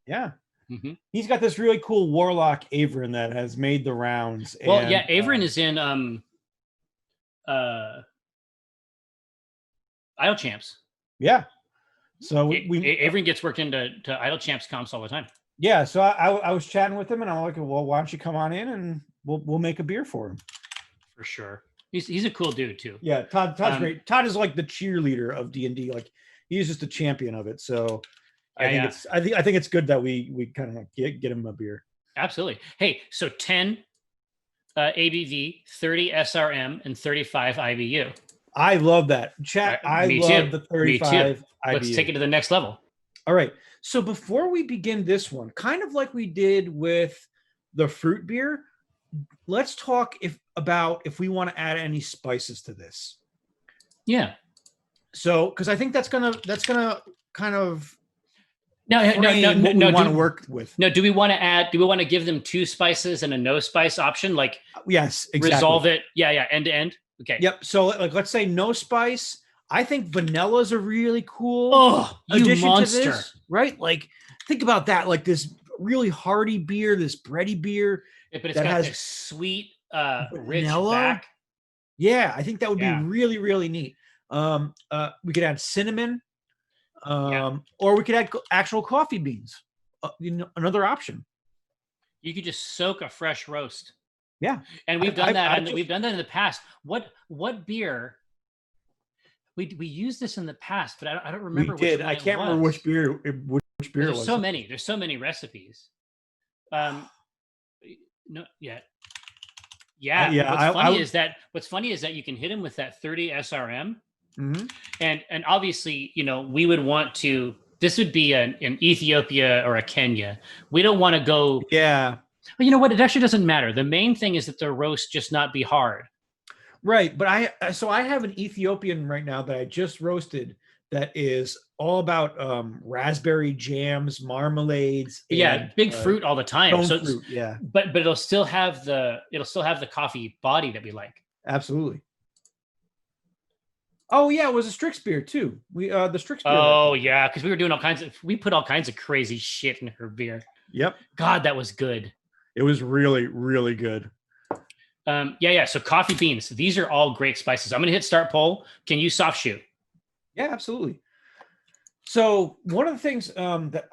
A: Yeah. Mm-hmm. He's got this really cool warlock, Averin, that has made the rounds.
B: Well, Averin is in Idle Champs.
A: Yeah. So
B: Averin gets worked into Idle Champs comps all the time.
A: Yeah, so I was chatting with him, and I'm like, well, why don't you come on in and we'll make a beer for him.
B: For sure, he's a cool dude too.
A: Yeah, Todd's great. Todd is like the cheerleader of D&D. Like he's just a champion of it. So I think it's good that we kind of get him a beer.
B: Absolutely. Hey, so 10 ABV, 30 SRM, and 35 IBU.
A: I love that. Chat. I love the 35 IBU.
B: Let's take it to the next level.
A: All right. So before we begin this one, kind of like we did with the fruit beer, let's talk if we want to add any spices to this.
B: Yeah.
A: So, because I think that's gonna kind of
B: no.
A: Want to work with.
B: No, do we want to give them 2 spices and a no spice option? Like
A: yes, exactly.
B: Resolve it. Yeah, end to end. Okay.
A: Yep. So like let's say no spice. I think vanilla is a really cool
B: addition monster.
A: To this, right? Like, think about that. Like this really hearty beer, this bready beer.
B: Yeah, but it's got this sweet, rich back.
A: Yeah, I think that would be really, really neat. We could add cinnamon, or we could add actual coffee beans. Another option.
B: You could just soak a fresh roast.
A: Yeah,
B: and we've done that. We've done that in the past. What beer? We used this in the past, but I don't remember.
A: We did. I can't remember which beer. Which beer
B: There's
A: was.
B: So many. There's so many recipes. No. Yeah. What's funny is that you can hit him with that 30 SRM, and obviously we would want to. This would be an Ethiopia or a Kenya. We don't want to go.
A: Yeah.
B: But you know what? It actually doesn't matter. The main thing is that the roast just not be hard.
A: Right, but I have an Ethiopian right now that I just roasted that is all about raspberry jams, marmalades.
B: Yeah, big fruit all the time. So
A: fruit,
B: but it'll still have the coffee body that we like.
A: Absolutely. Oh yeah, it was a Strix beer too. The Strix beer.
B: Oh yeah, because we put all kinds of crazy shit in her beer.
A: Yep.
B: God, that was good.
A: It was really, really good.
B: So coffee beans. These are all great spices. I'm going to hit start poll. Can you soft shoot?
A: Yeah, absolutely. So one of the things that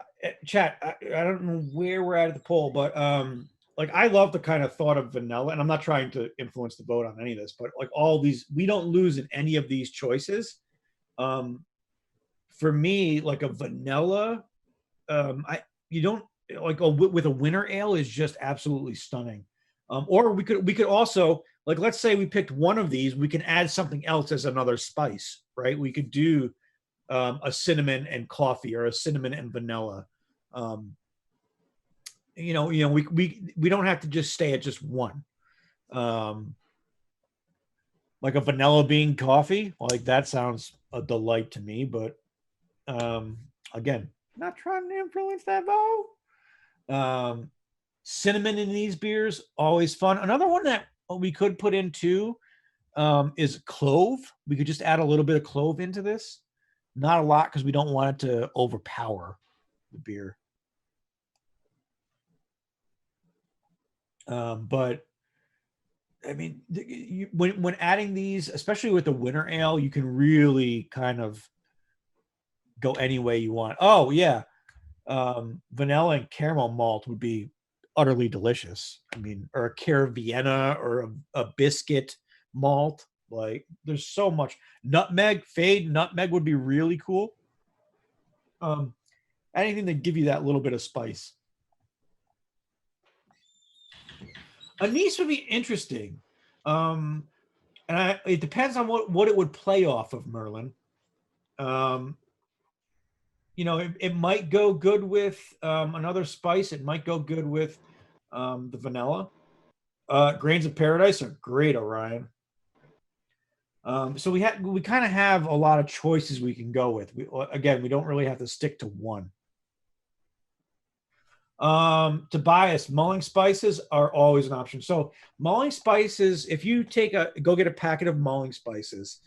A: chat, I don't know where we're at the poll, but like I love the kind of thought of vanilla, and I'm not trying to influence the vote on any of this, but like all these, we don't lose in any of these choices. For me, like a vanilla, with a winter ale is just absolutely stunning. Or we could also, like, let's say we picked one of these, we can add something else as another spice, right? We could do a cinnamon and coffee or a cinnamon and vanilla. We don't have to just stay at just one. Like a vanilla bean coffee, like that sounds a delight to me. But again, not trying to influence that vote. Cinnamon in these beers, always fun. Another one that we could put in too is clove. We could just add a little bit of clove into this. Not a lot because we don't want it to overpower the beer. But I mean, when adding these, especially with the winter ale, you can really kind of go any way you want. Oh yeah, vanilla and caramel malt would be utterly delicious. I mean, or a Care Vienna or a biscuit malt. Like, there's so much. Nutmeg, fade nutmeg would be really cool. Anything to give you that little bit of spice. Anise would be interesting. It depends on what it would play off of, Merlin. It might go good with another spice. It might go good with the vanilla. Grains of Paradise are great, Orion. So we kind of have a lot of choices we can go with. We don't really have to stick to one. Tobias, mulling spices are always an option. So mulling spices, if you go get a packet of mulling spices,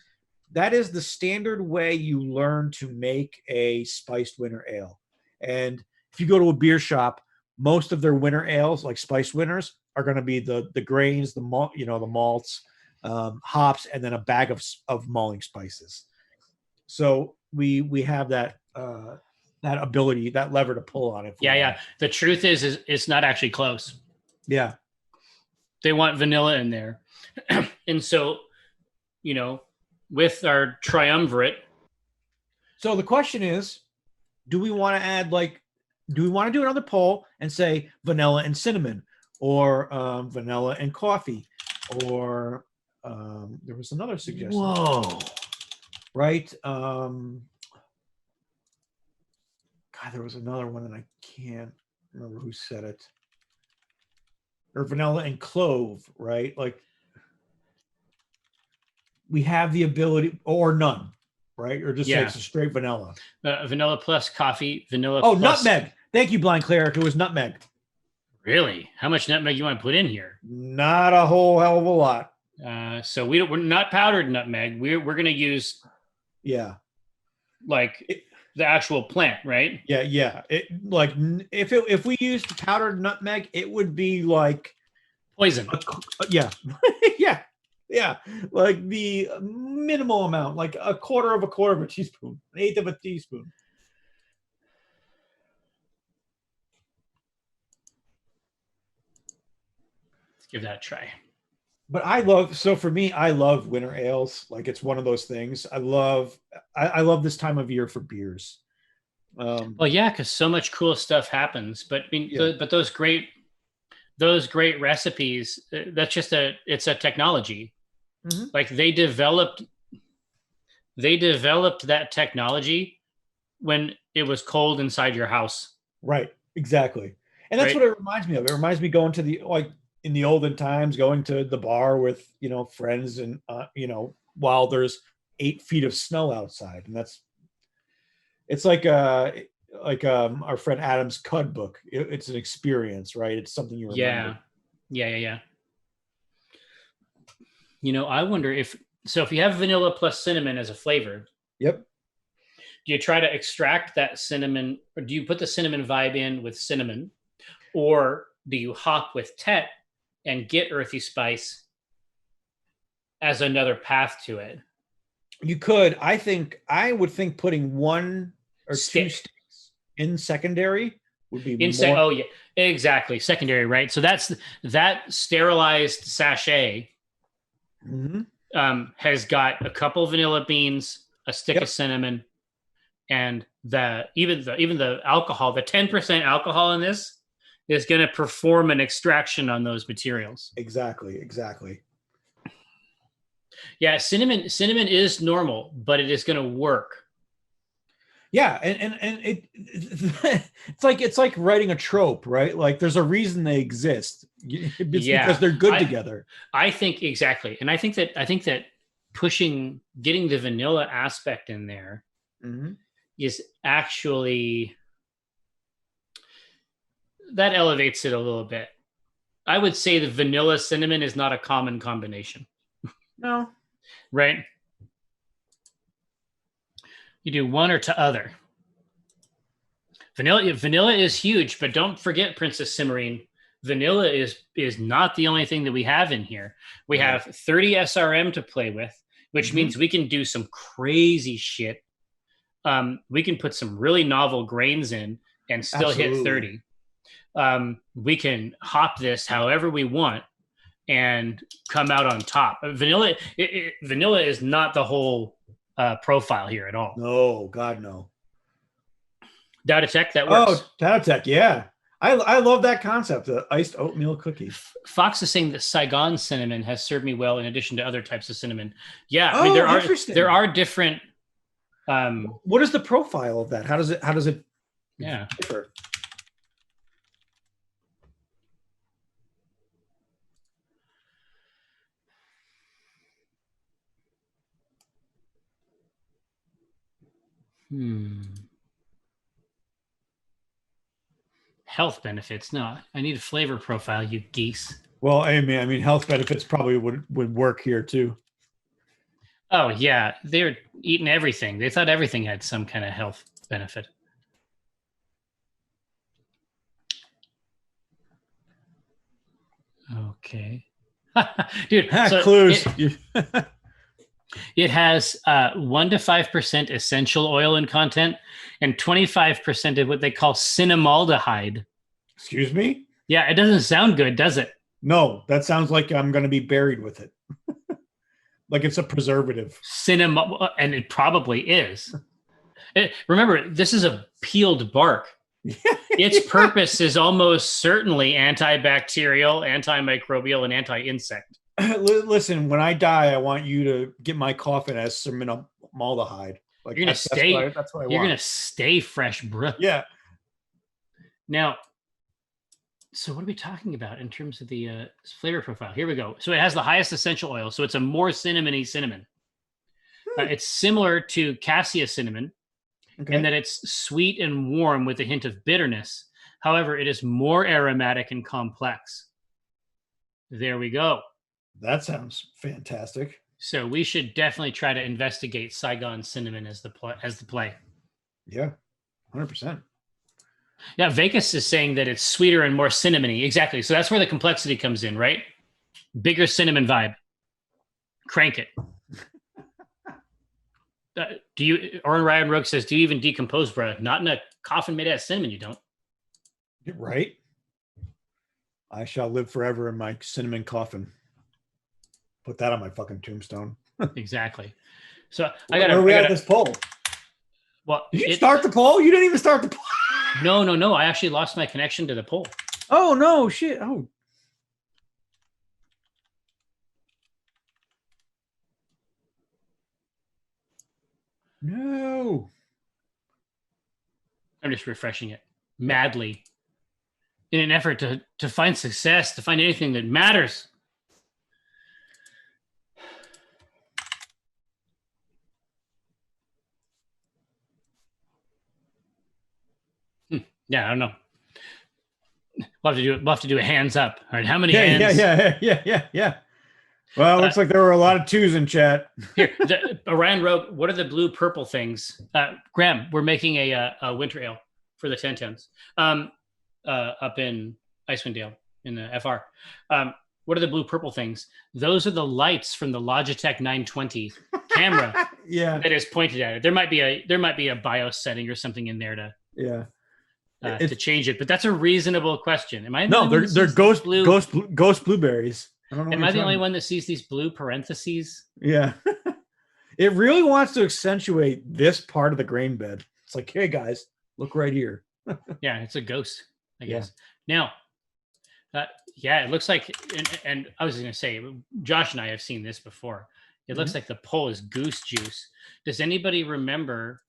A: that is the standard way you learn to make a spiced winter ale. And if you go to a beer shop, most of their winter ales, like spiced winters, are going to be the grains, the malts, hops, and then a bag of mulling spices. So we have that ability, that lever to pull on it.
B: Yeah. The truth is it's not actually close.
A: Yeah.
B: They want vanilla in there. And so, with our triumvirate.
A: So the question is, do we want to do another poll and say vanilla and cinnamon, or vanilla and coffee, or there was another suggestion.
B: Whoa.
A: Right? There was another one and I can't remember who said it. Or vanilla and clove, right? Like, we have the ability, or none, right? Or just say it's a straight vanilla.
B: Vanilla plus coffee, vanilla
A: plus...
B: nutmeg.
A: Thank you, Blind Cleric. It was nutmeg.
B: Really? How much nutmeg you want to put in here?
A: Not a whole hell of a lot.
B: So we're not powdered nutmeg. We're going to use...
A: Yeah.
B: The actual plant, right?
A: Yeah. If we used powdered nutmeg, it would be like
B: poison.
A: Yeah. Yeah. Like the minimal amount, like a quarter of a teaspoon, an eighth of a teaspoon.
B: Let's give that a try.
A: But I love winter ales. Like, it's one of those things. I love this time of year for beers.
B: Well, yeah, because so much cool stuff happens. But I mean, but those great recipes, it's a technology.
A: Mm-hmm.
B: Like, they developed that technology when it was cold inside your house.
A: Right. Exactly. And that's what it reminds me of. It reminds me going to in the olden times, going to the bar with, friends and, while there's 8 feet of snow outside. And it's like our friend Adam's Cud book. It's an experience, right? It's something you remember.
B: Yeah. I wonder if you have vanilla plus cinnamon as a flavor.
A: Yep.
B: Do you try to extract that cinnamon, or do you put the cinnamon vibe in with cinnamon, or do you hop with tet and get earthy spice as another path to it?
A: You could. I would think putting 1 or 2 sticks in secondary would be more.
B: Oh yeah, exactly. Secondary, right? So that sterilized sachet has got a couple vanilla beans, a stick of cinnamon, and even the alcohol, the 10% alcohol in this is going to perform an extraction on those materials.
A: Exactly.
B: Yeah, cinnamon is normal, but it is going to work.
A: Yeah, and it's like writing a trope, right? Like there's a reason they exist. It's because they're good together.
B: I think exactly, and I think that getting the vanilla aspect in there is actually that elevates it a little bit. I would say the vanilla cinnamon is not a common combination.
A: No.
B: Right? You do one or t'other. Vanilla is huge, but don't forget, Princess Cimarine, vanilla is not the only thing that we have in here. We have 30 SRM to play with, which means we can do some crazy shit. We can put some really novel grains in and still hit 30. We can hop this however we want and come out on top. Vanilla is not the whole profile here at all.
A: No, God, no.
B: Doubtatech, that works.
A: Oh, Doubtatech, yeah. I love that concept, the iced oatmeal cookie.
B: Fox is saying that Saigon cinnamon has served me well in addition to other types of cinnamon. Yeah, I mean, there are different.
A: What is the profile of that? How does it differ?
B: Health benefits. No, I need a flavor profile, you geese.
A: Well, I mean, health benefits probably would work here too.
B: Oh yeah, they're eating everything. They thought everything had some kind of health benefit. Okay, dude. So
A: clues.
B: It has 1 to 5% essential oil in content and 25% of what they call cinnamaldehyde.
A: Excuse me?
B: Yeah, it doesn't sound good, does it?
A: No, that sounds like I'm going to be buried with it. Like it's a preservative.
B: And it probably is. Remember, this is a peeled bark. Its purpose is almost certainly antibacterial, antimicrobial, and anti-insect.
A: Listen, when I die, I want you to get my coffin as cinnamaldehyde. Like
B: you're gonna stay.
A: That's what I want.
B: You're gonna stay fresh, bro.
A: Yeah.
B: Now, so what are we talking about in terms of the flavor profile? Here we go. So it has the highest essential oil, so it's a more cinnamony cinnamon. It's similar to cassia cinnamon, in that it's sweet and warm with a hint of bitterness. However, it is more aromatic and complex. There we go.
A: That sounds fantastic.
B: So we should definitely try to investigate Saigon cinnamon as the play.
A: Yeah, 100%.
B: Yeah, Vegas is saying that it's sweeter and more cinnamony. Exactly. So that's where the complexity comes in, right? Bigger cinnamon vibe. Crank it. Ryan Rogue says, do you even decompose, bro? Not in a coffin made out of cinnamon, you don't.
A: Right. I shall live forever in my cinnamon coffin. Put that on my fucking tombstone.
B: Exactly. So
A: where are we at this poll?
B: Well,
A: did you start the poll? You didn't even start the poll.
B: No. I actually lost my connection to the poll.
A: Oh no, shit. Oh. No.
B: I'm just refreshing it madly in an effort to find success, to find anything that matters. Yeah, I don't know. We'll have to do a hands up. All right, how many hands?
A: Yeah. Well, it looks like there were a lot of 2s in chat.
B: Here, Orion Rogue, what are the blue purple things? Graham, we're making a winter ale for the 1010s up in Icewind Dale in the FR. What are the blue purple things? Those are the lights from the Logitech 920 camera. That is pointed at it. There might be a BIOS setting or something in there to change it, but that's a reasonable question. Am I?
A: No, they're ghost blueberries. I don't know.
B: Am I the only one that sees these blue parentheses?
A: Yeah. It really wants to accentuate this part of the grain bed. It's like, hey guys, look right here.
B: Yeah, it's a ghost, I guess. Now, it looks like, and I was going to say, Josh and I have seen this before. It looks like the poll is goose juice. Does anybody remember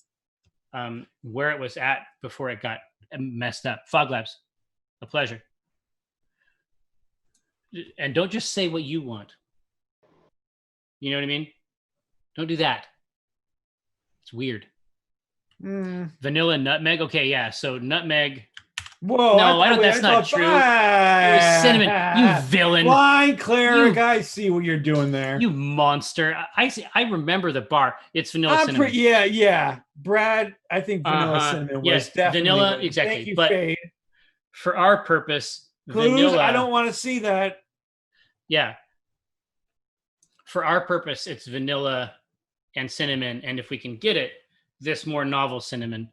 B: where it was at before it got messed up. Fog Labs, a pleasure. And don't just say what you want. You know what I mean? Don't do that. It's weird. Vanilla nutmeg. Okay, yeah. So nutmeg.
A: Whoa!
B: No, I don't. That's not true. It was cinnamon. You villain.
A: Blind cleric. I see what you're doing there.
B: You monster. I see. I remember the bar. It's vanilla cinnamon.
A: Yeah. Brad, I think vanilla cinnamon was definitely
B: vanilla. Exactly.
A: Thank you,
B: but
A: Fade.
B: For our purpose,
A: Clues,
B: vanilla.
A: I don't want to see that.
B: Yeah. For our purpose, it's vanilla and cinnamon, and if we can get it, this more novel cinnamon.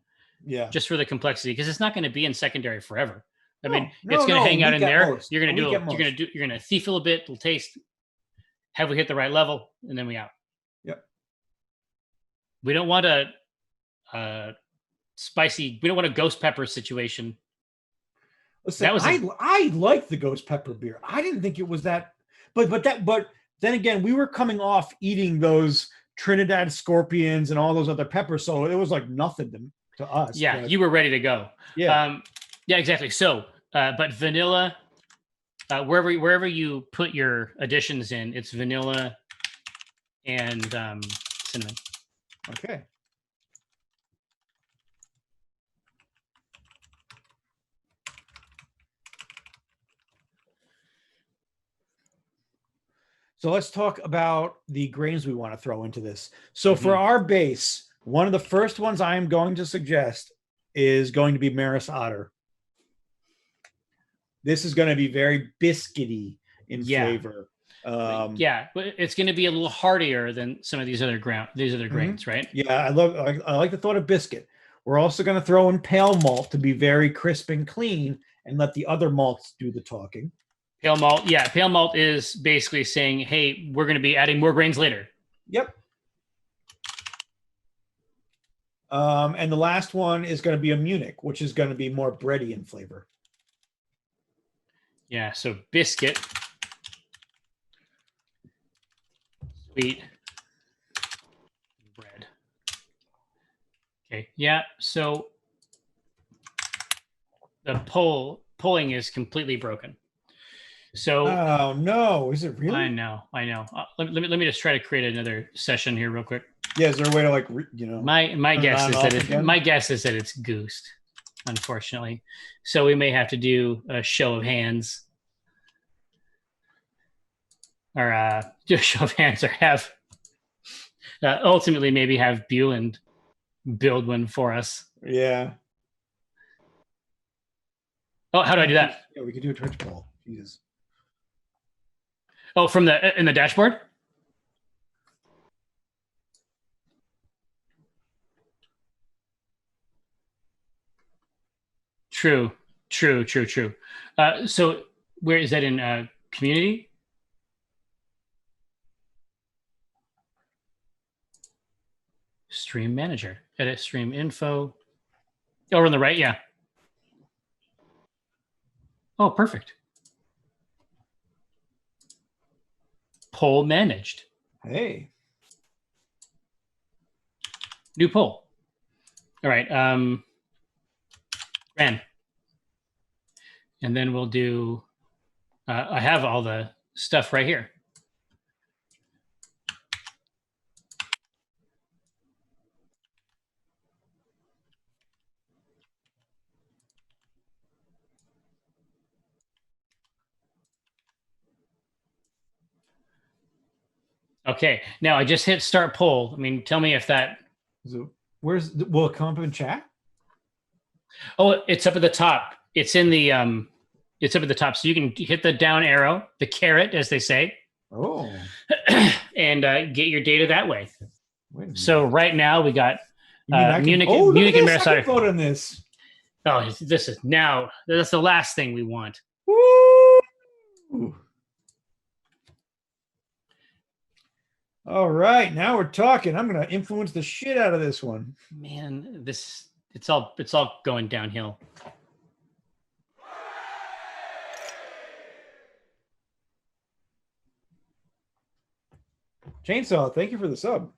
A: Yeah.
B: Just for the complexity, because it's not going to be in secondary forever. I mean, it's going to hang out in there.
A: Most.
B: You're going to thief a bit. It'll taste. Have we hit the right level? And then we out.
A: Yep.
B: We don't want a spicy. We don't want a ghost pepper situation.
A: Listen, I like the ghost pepper beer. I didn't think it was that, but then again, we were coming off eating those Trinidad scorpions and all those other peppers, so it was like nothing to us.
B: Yeah, you were ready to go.
A: Yeah,
B: yeah, exactly. So, but vanilla, wherever you put your additions in, it's vanilla and cinnamon.
A: Okay. So let's talk about the grains we want to throw into this. So for our base, one of the first ones I am going to suggest is going to be Maris Otter. This is going to be very biscuity in flavor.
B: Yeah, but it's going to be a little heartier than some of these other grains, right?
A: Yeah, I like the thought of biscuit. We're also going to throw in pale malt to be very crisp and clean and let the other malts do the talking.
B: Pale malt, yeah. Pale malt is basically saying, hey, we're going to be adding more grains later.
A: Yep. And the last one is going to be a Munich, which is going to be more bready in flavor.
B: Yeah, so biscuit. Sweet. Bread. Okay, yeah, so the polling is completely broken. So
A: oh no, is it really?
B: I know. Let me just try to create another session here real quick.
A: Yeah, is there a way to
B: my guess is that it's goosed, unfortunately. So we may have to do a show of hands, or do a show of hands, or have ultimately maybe have Buland build one for us.
A: Yeah.
B: Oh, how do I do that?
A: Yeah, we could do a Twitch poll. Jesus.
B: Oh, from in the dashboard? True. So where is that in community? Stream manager. Edit stream info. Oh, we're on the right, yeah. Oh, perfect. Poll managed.
A: Hey.
B: New poll. All right. Ran. And then we'll do, I have all the stuff right here. Okay, now I just hit start poll. I mean, tell me if that.
A: So will it come up in chat?
B: Oh, it's up at the top. It's in the it's up at the top. So you can hit the down arrow, the carrot, as they say.
A: Oh.
B: And get your data that way. So right now we got Munich and Maris Otter.
A: Vote on this.
B: Oh, this is now. That's the last thing we want.
A: Woo! All right, now we're talking. I'm going to influence the shit out of this one.
B: Man, it's all going downhill.
A: Chainsaw, thank you for the sub.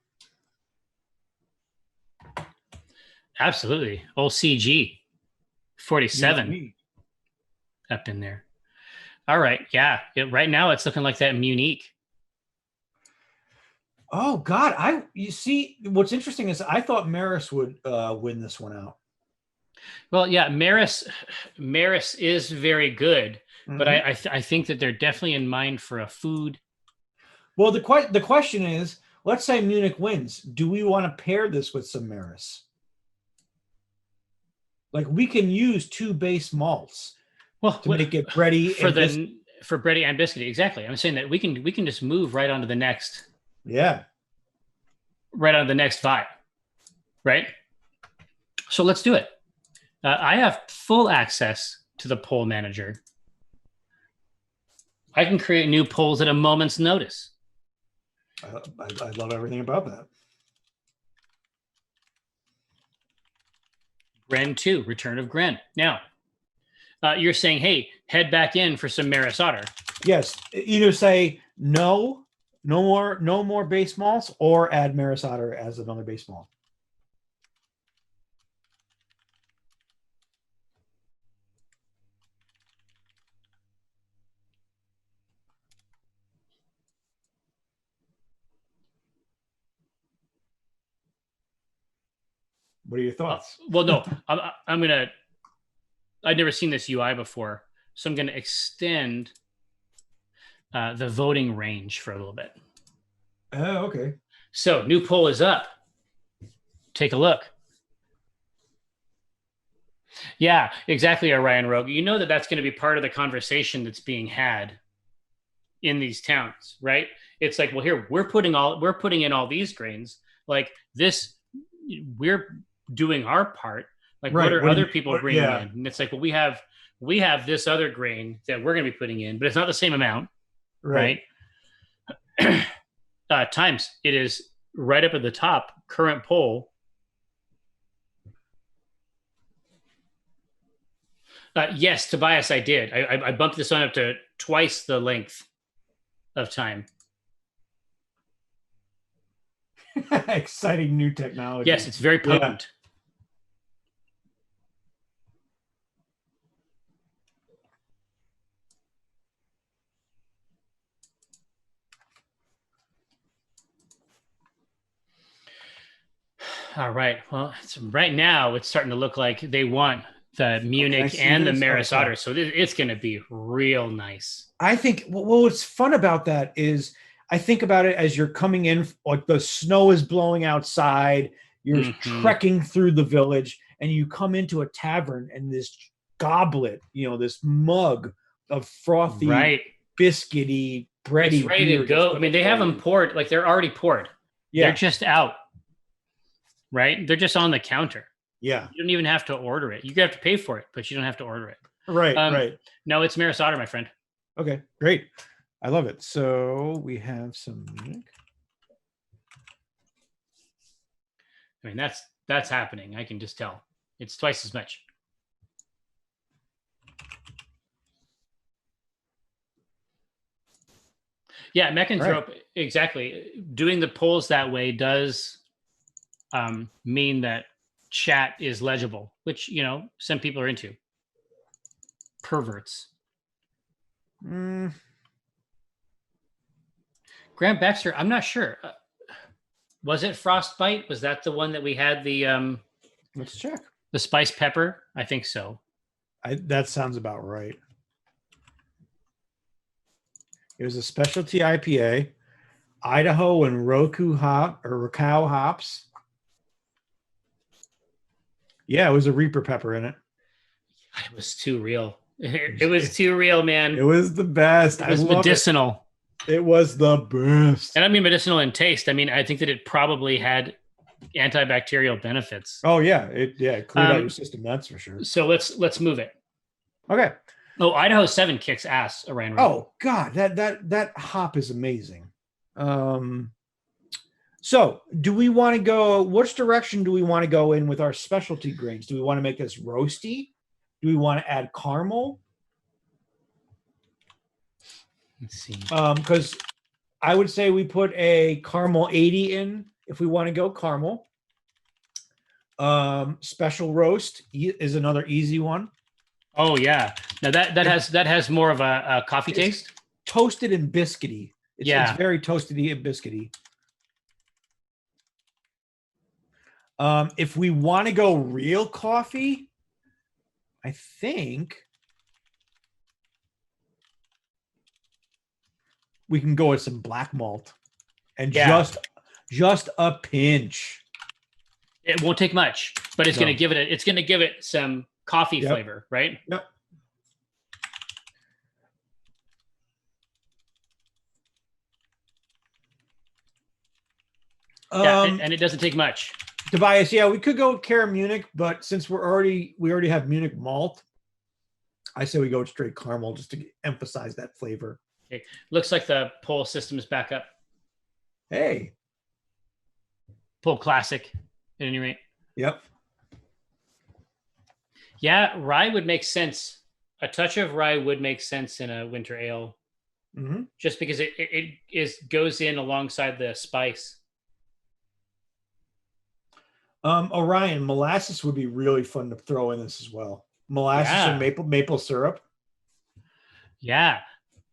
B: Absolutely. Old CG 47
A: Me.
B: up in there. All right. Yeah. Right now it's looking like that Munich.
A: Oh God, you see, what's interesting is I thought Maris would win this one out.
B: Well, yeah, Maris is very good, but I think that they're definitely in mind for a food.
A: Well, the question is, let's say Munich wins. Do we want to pair this with some Maris? Like we can use 2 base malts to make it bready
B: for bready and biscuity. Exactly. I'm saying that we can just move right onto the next.
A: Yeah.
B: Right on the next vibe. Right. So let's do it. I have full access to the poll manager. I can create new polls at a moment's notice.
A: I love everything about that.
B: Gren 2, Return of Gren. Now, you're saying, hey, head back in for some Maris Otter.
A: Yes. Either say no more base malts, or add Maris Otter as another base malt. What are your thoughts?
B: Well, no, I'm gonna. I've never seen this UI before, so I'm gonna extend the voting range for a little bit.
A: Oh, okay.
B: So new poll is up. Take a look. Yeah, exactly, Orion Rogue. You know that's going to be part of the conversation that's being had in these towns, right? It's like, well, here we're putting in all these grains. Like this, we're doing our part. Like, right. What are other people bringing in? And it's like, well, we have this other grain that we're going to be putting in, but it's not the same amount, right? Times it is right up at the top. Current poll. Yes, Tobias, I did. I bumped this one up to twice the length of time.
A: Exciting new technology.
B: Yes, it's very potent. All right. Well, right now it's starting to look like they want the Munich and the Maris Otter. So it's going to be real nice.
A: I think what's fun about that is I think about it as you're coming in, like the snow is blowing outside, you're trekking through the village, and you come into a tavern, and this goblet, this mug of frothy, biscuity, bready,
B: it's ready to go. I mean, they have them poured, like they're already poured. Yeah. They're just out, right? They're just on the counter.
A: Yeah.
B: You don't even have to order it. You have to pay for it, but you don't have to order it.
A: Right, right.
B: No, it's Maris Otter, my friend.
A: Okay, great. I love it. So we have some Munich.
B: I mean, that's happening. I can just tell. It's twice as much. Yeah, Mechanthrope, exactly. Doing the polls that way does mean that chat is legible, which, some people are into. Perverts. Grant Baxter, I'm not sure. Was it Frostbite? Was that the one that we had the
A: let's check.
B: The spice pepper? I think so.
A: That sounds about right. It was a specialty IPA, Idaho and Rakow hops. Yeah, it was a Reaper pepper in it.
B: It was too real. It was too real, man.
A: It was the best.
B: It was medicinal.
A: It was the best.
B: And I mean medicinal in taste. I mean, I think that it probably had antibacterial benefits.
A: Oh yeah, it cleared out your system. That's for sure.
B: So let's move it.
A: Okay.
B: Oh, Idaho 7 kicks ass around.
A: Oh God, that hop is amazing. So do we want to go? Which direction do we want to go in with our specialty grains? Do we want to make this roasty? Do we want to add caramel?
B: Let's see.
A: Because I would say we put a caramel 80 in if we want to go caramel. Special roast is another easy one.
B: Oh yeah. Now that has more of a coffee taste.
A: Toasted and biscuity. It's very toasty and biscuity. If we want to go real coffee, I think we can go with some black malt and just a pinch.
B: It won't take much, but it's going to give it some coffee flavor, right?
A: Yep.
B: And it doesn't take much.
A: Tobias, we could go with Cara Munich, but since we already have Munich malt, I say we go straight caramel just to emphasize that flavor.
B: Okay. Looks like the poll system is back up.
A: Hey.
B: Poll classic, at any rate.
A: Yep.
B: Yeah, rye would make sense. A touch of rye would make sense in a winter ale, just because it goes in alongside the spice.
A: Orion, molasses would be really fun to throw in this as well. Molasses and maple syrup.
B: Yeah.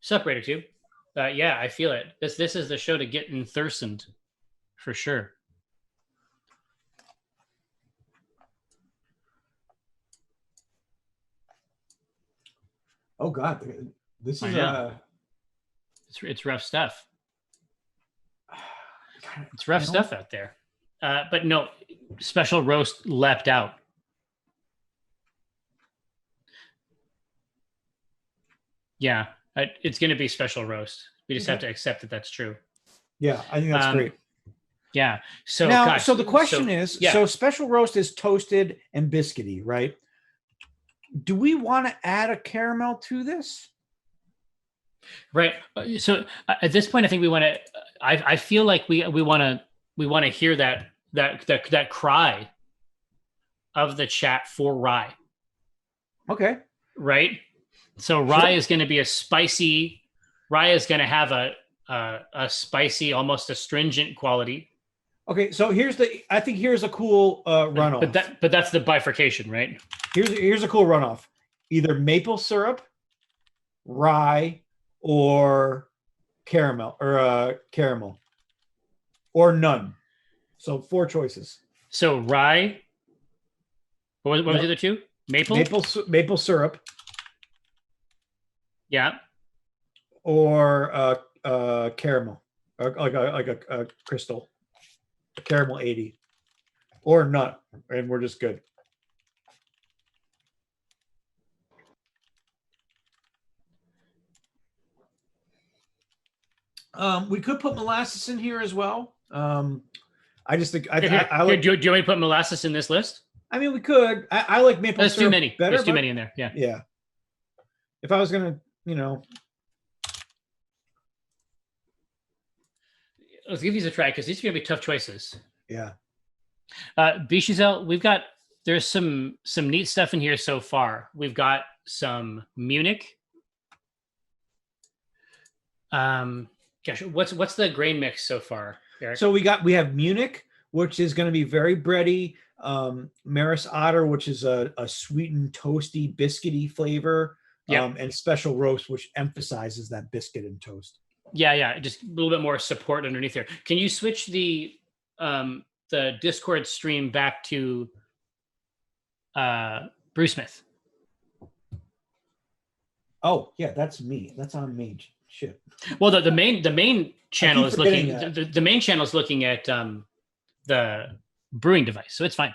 B: Separator too. I feel it. This is the show to get in thirsted, for sure.
A: Oh God, this is
B: it's rough stuff. It's rough stuff out there. But no, special roast leapt out. Yeah, it's going to be special roast. We just have to accept that that's true.
A: Yeah, I think that's great.
B: Yeah. So
A: now, so the question is, so special roast is toasted and biscuity, right? Do we want to add a caramel to this?
B: Right. So at this point, I think we want to. I feel like we want to hear that cry of the chat for rye.
A: Okay.
B: Right. So rye is going to be a spicy. Rye is going to have a spicy, almost astringent quality.
A: Okay, so here's a cool runoff.
B: But that's the bifurcation, right?
A: Here's a cool runoff. Either maple syrup, rye, or caramel, or none. So 4 choices.
B: So rye. What was the other 2?
A: Maple syrup.
B: Yeah.
A: Or caramel, like a crystal, a caramel 80, or nut, and we're just good. We could put molasses in here as well. I just think I like.
B: Do you want me to put molasses in this list?
A: I mean, we could. I like maple syrup.
B: Too many.
A: Better,
B: There's too many in there. Yeah.
A: Yeah. If I was gonna,
B: let's give these a try because these are gonna be tough choices.
A: Yeah.
B: Bichizel, there's some neat stuff in here so far. We've got some Munich. What's the grain mix so far, Eric?
A: So we have Munich, which is going to be very bready. Maris Otter, which is a sweetened, toasty, biscuity flavor. And special roast, which emphasizes that biscuit and toast.
B: Yeah, just a little bit more support underneath there. Can you switch the Discord stream back to Brewsmith?
A: Oh yeah, that's me. That's on me. Shit.
B: Well, the main channel is looking. The main channel is looking at the brewing device, so it's fine.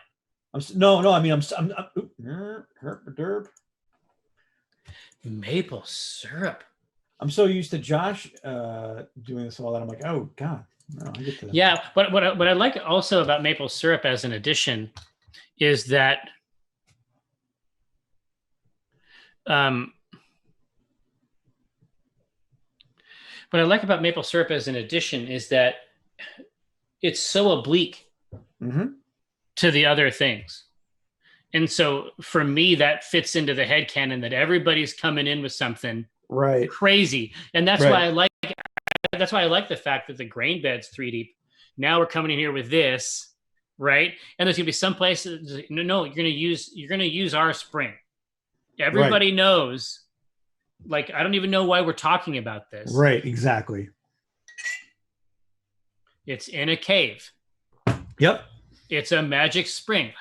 B: Maple syrup.
A: I'm so used to Josh doing this all that I'm like, oh God, no, I get to that.
B: Yeah, but what I like also about maple syrup as an addition is that what I like about maple syrup as an addition is that it's so oblique to the other things. And so for me, that fits into the headcanon that everybody's coming in with something crazy. And that's why I like the fact that the grain bed's 3 deep. Now we're coming in here with this, right? And there's gonna be some places. No, you're gonna use our spring. Everybody knows. Like, I don't even know why we're talking about this.
A: Right, exactly.
B: It's in a cave.
A: Yep.
B: It's a magic spring.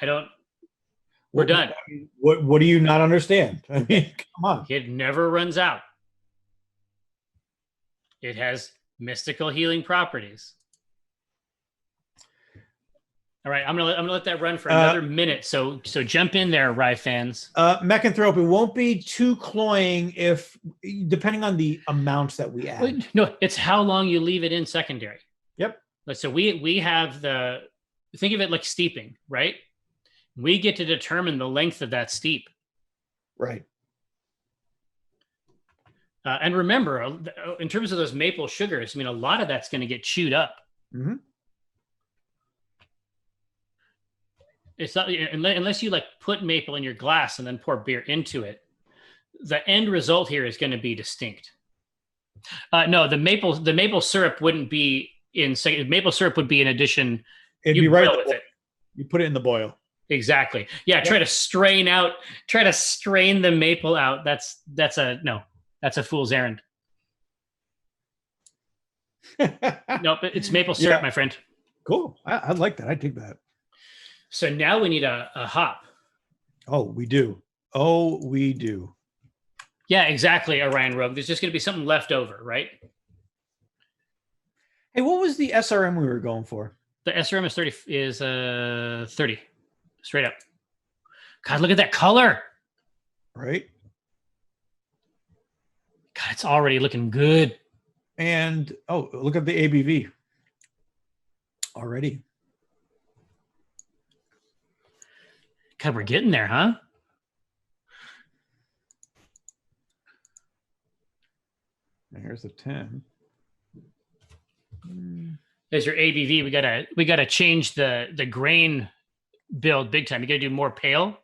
B: We're done.
A: What do you not understand? I mean, come on.
B: It never runs out. It has mystical healing properties. All right, I'm gonna let that run for another minute. So jump in there, Rye fans.
A: Mechanthrope, it won't be too cloying depending on the amounts that we add.
B: No, it's how long you leave it in secondary.
A: Yep.
B: So we have think of it like steeping, right? We get to determine the length of that steep.
A: Right.
B: And remember, in terms of those maple sugars, I mean, a lot of that's going to get chewed up.
A: Mm-hmm.
B: It's not unless you like put maple in your glass and then pour beer into it. The end result here is going to be distinct. No, the maple syrup wouldn't be in. Maple syrup would be in addition.
A: It'd be right with it. You put it in the boil.
B: Exactly. Yeah. Try to strain the maple out. That's a fool's errand. Nope. It's maple syrup, my friend.
A: Cool. I like that. I dig that.
B: So now we need a hop.
A: Oh, we do.
B: Yeah, exactly, Orion Rogue. There's just going to be something left over, right?
A: Hey, what was the SRM we were going for?
B: The SRM is 30. Straight up. God, look at that color.
A: Right?
B: God, it's already looking good.
A: And, look at the ABV. Already.
B: God, we're getting there, huh?
A: Here's the 10.
B: There's your ABV. We gotta change the grain build big time. You gotta do more pale.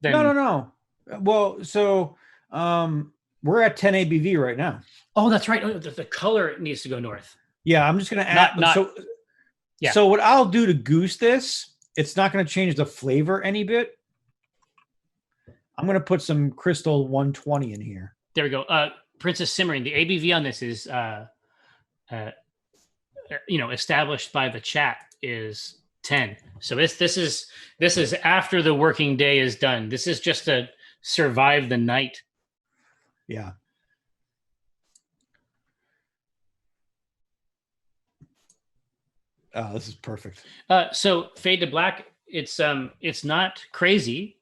A: No. Well, so we're at 10 ABV right now.
B: Oh, that's right. Oh, the color needs to go north.
A: Yeah, I'm just gonna add. So what I'll do to goose this, it's not going to change the flavor any bit. I'm going to put some Crystal 120 in here.
B: There we go. Princess Simmering. The ABV on this is, established by the chat is 10. So this is after the working day is done. This is just to survive the night.
A: Yeah. Oh, this is perfect.
B: So Fade to Black, it's not crazy.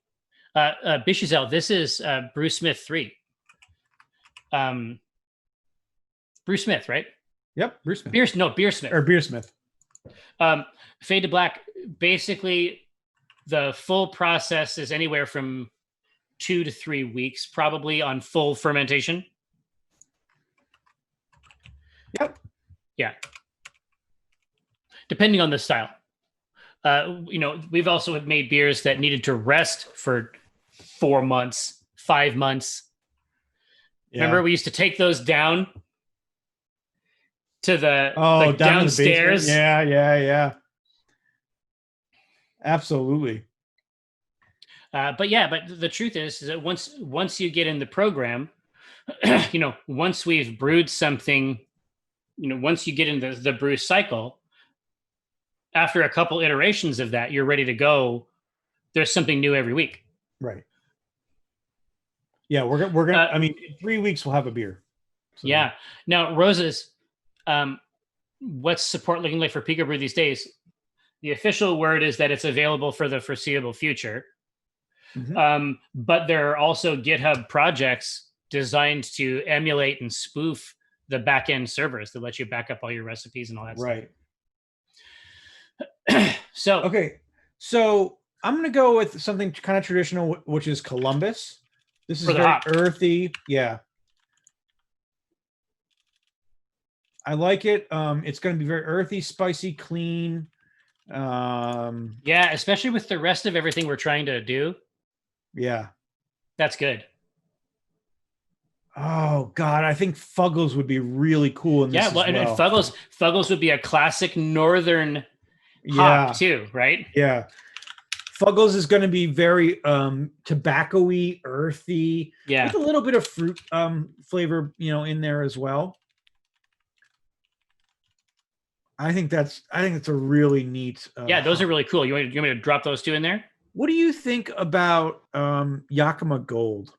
B: Bishizel, this is Bruce Smith 3. Bruce Smith, right?
A: Yep, Bruce Smith.
B: Beer Smith.
A: Or Beer Smith.
B: Fade to Black, basically the full process is anywhere from 2 to 3 weeks, probably on full fermentation.
A: Yep.
B: Yeah. Depending on the style. We've also made beers that needed to rest for 4 months, 5 months. Yeah. Remember, we used to take those down to the downstairs.
A: Yeah. Absolutely.
B: But the truth is that once you get in the program, once we've brewed something, once you get into the brew cycle, after a couple iterations of that, you're ready to go. There's something new every week.
A: Right. Yeah, we're gonna. I mean, in 3 weeks we'll have a beer.
B: So. Yeah. Now, Roses, what's support looking like for Pico Brew these days? The official word is that it's available for the foreseeable future. Mm-hmm. But there are also GitHub projects designed to emulate and spoof the back-end servers that let you back up all your recipes and all that
A: right.
B: stuff.
A: So I'm going to go with something kind of traditional, which is Columbus. This is very earthy. Yeah. I like it. It's going to be very earthy, spicy, clean.
B: Yeah, especially with the rest of everything we're trying to do.
A: Yeah.
B: That's good.
A: Oh God, I think Fuggles would be really cool in this.
B: Yeah, and Fuggles would be a classic northern
A: Yeah.
B: hop too, right?
A: Yeah. Fuggles is going to be very tobacco-y, earthy,
B: Yeah.
A: with a little bit of fruit flavor, in there as well. I think that's a really neat.
B: Yeah, those
A: hop.
B: are really cool. You want me to drop those two in there?
A: What do you think about Yakima Gold?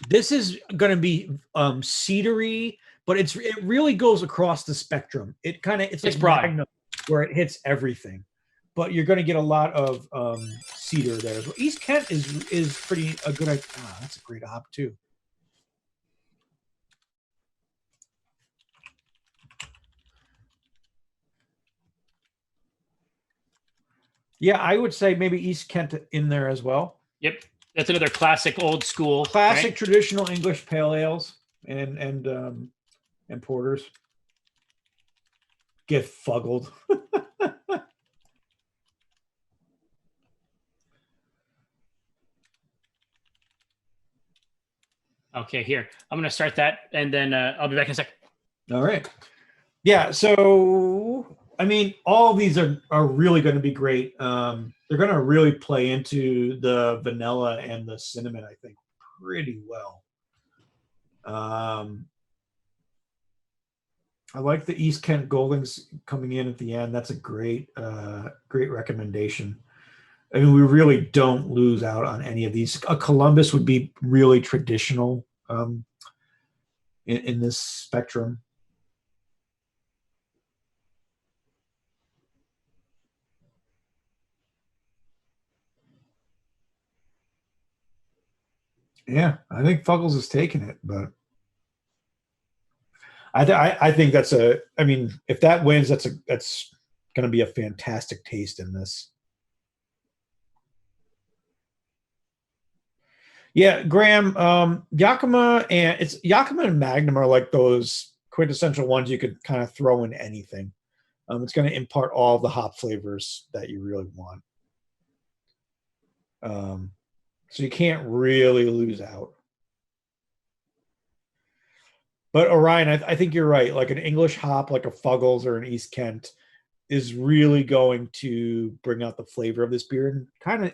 A: This is going to be cedary, but it really goes across the spectrum. It's like
B: broad.
A: Magnum, where it hits everything. But you're going to get a lot of cedar there as well. East Kent is pretty a good. That's a great hop too. Yeah, I would say maybe East Kent in there as well.
B: Yep, that's another classic, old school,
A: classic
B: right?
A: traditional English pale ales and porters. Get fuggled.
B: Okay, here. I'm going to start that, and then I'll be back in a second.
A: All right. Yeah, so, I mean, all of these are really going to be great. They're going to really play into the vanilla and the cinnamon, I think, pretty well. I like the East Kent Goldings coming in at the end. That's a great recommendation. I mean, we really don't lose out on any of these. A Columbus would be really traditional in this spectrum. Yeah, I think Fuggles is taking it, but I think that's I mean, if that wins, that's going to be a fantastic taste in this. Yeah, Graham, Yakima and Magnum are like those quintessential ones you could kind of throw in anything. It's going to impart all of the hop flavors that you really want. So you can't really lose out. But Orion, I think you're right. Like an English hop, like a Fuggles or an East Kent, is really going to bring out the flavor of this beer, and kind of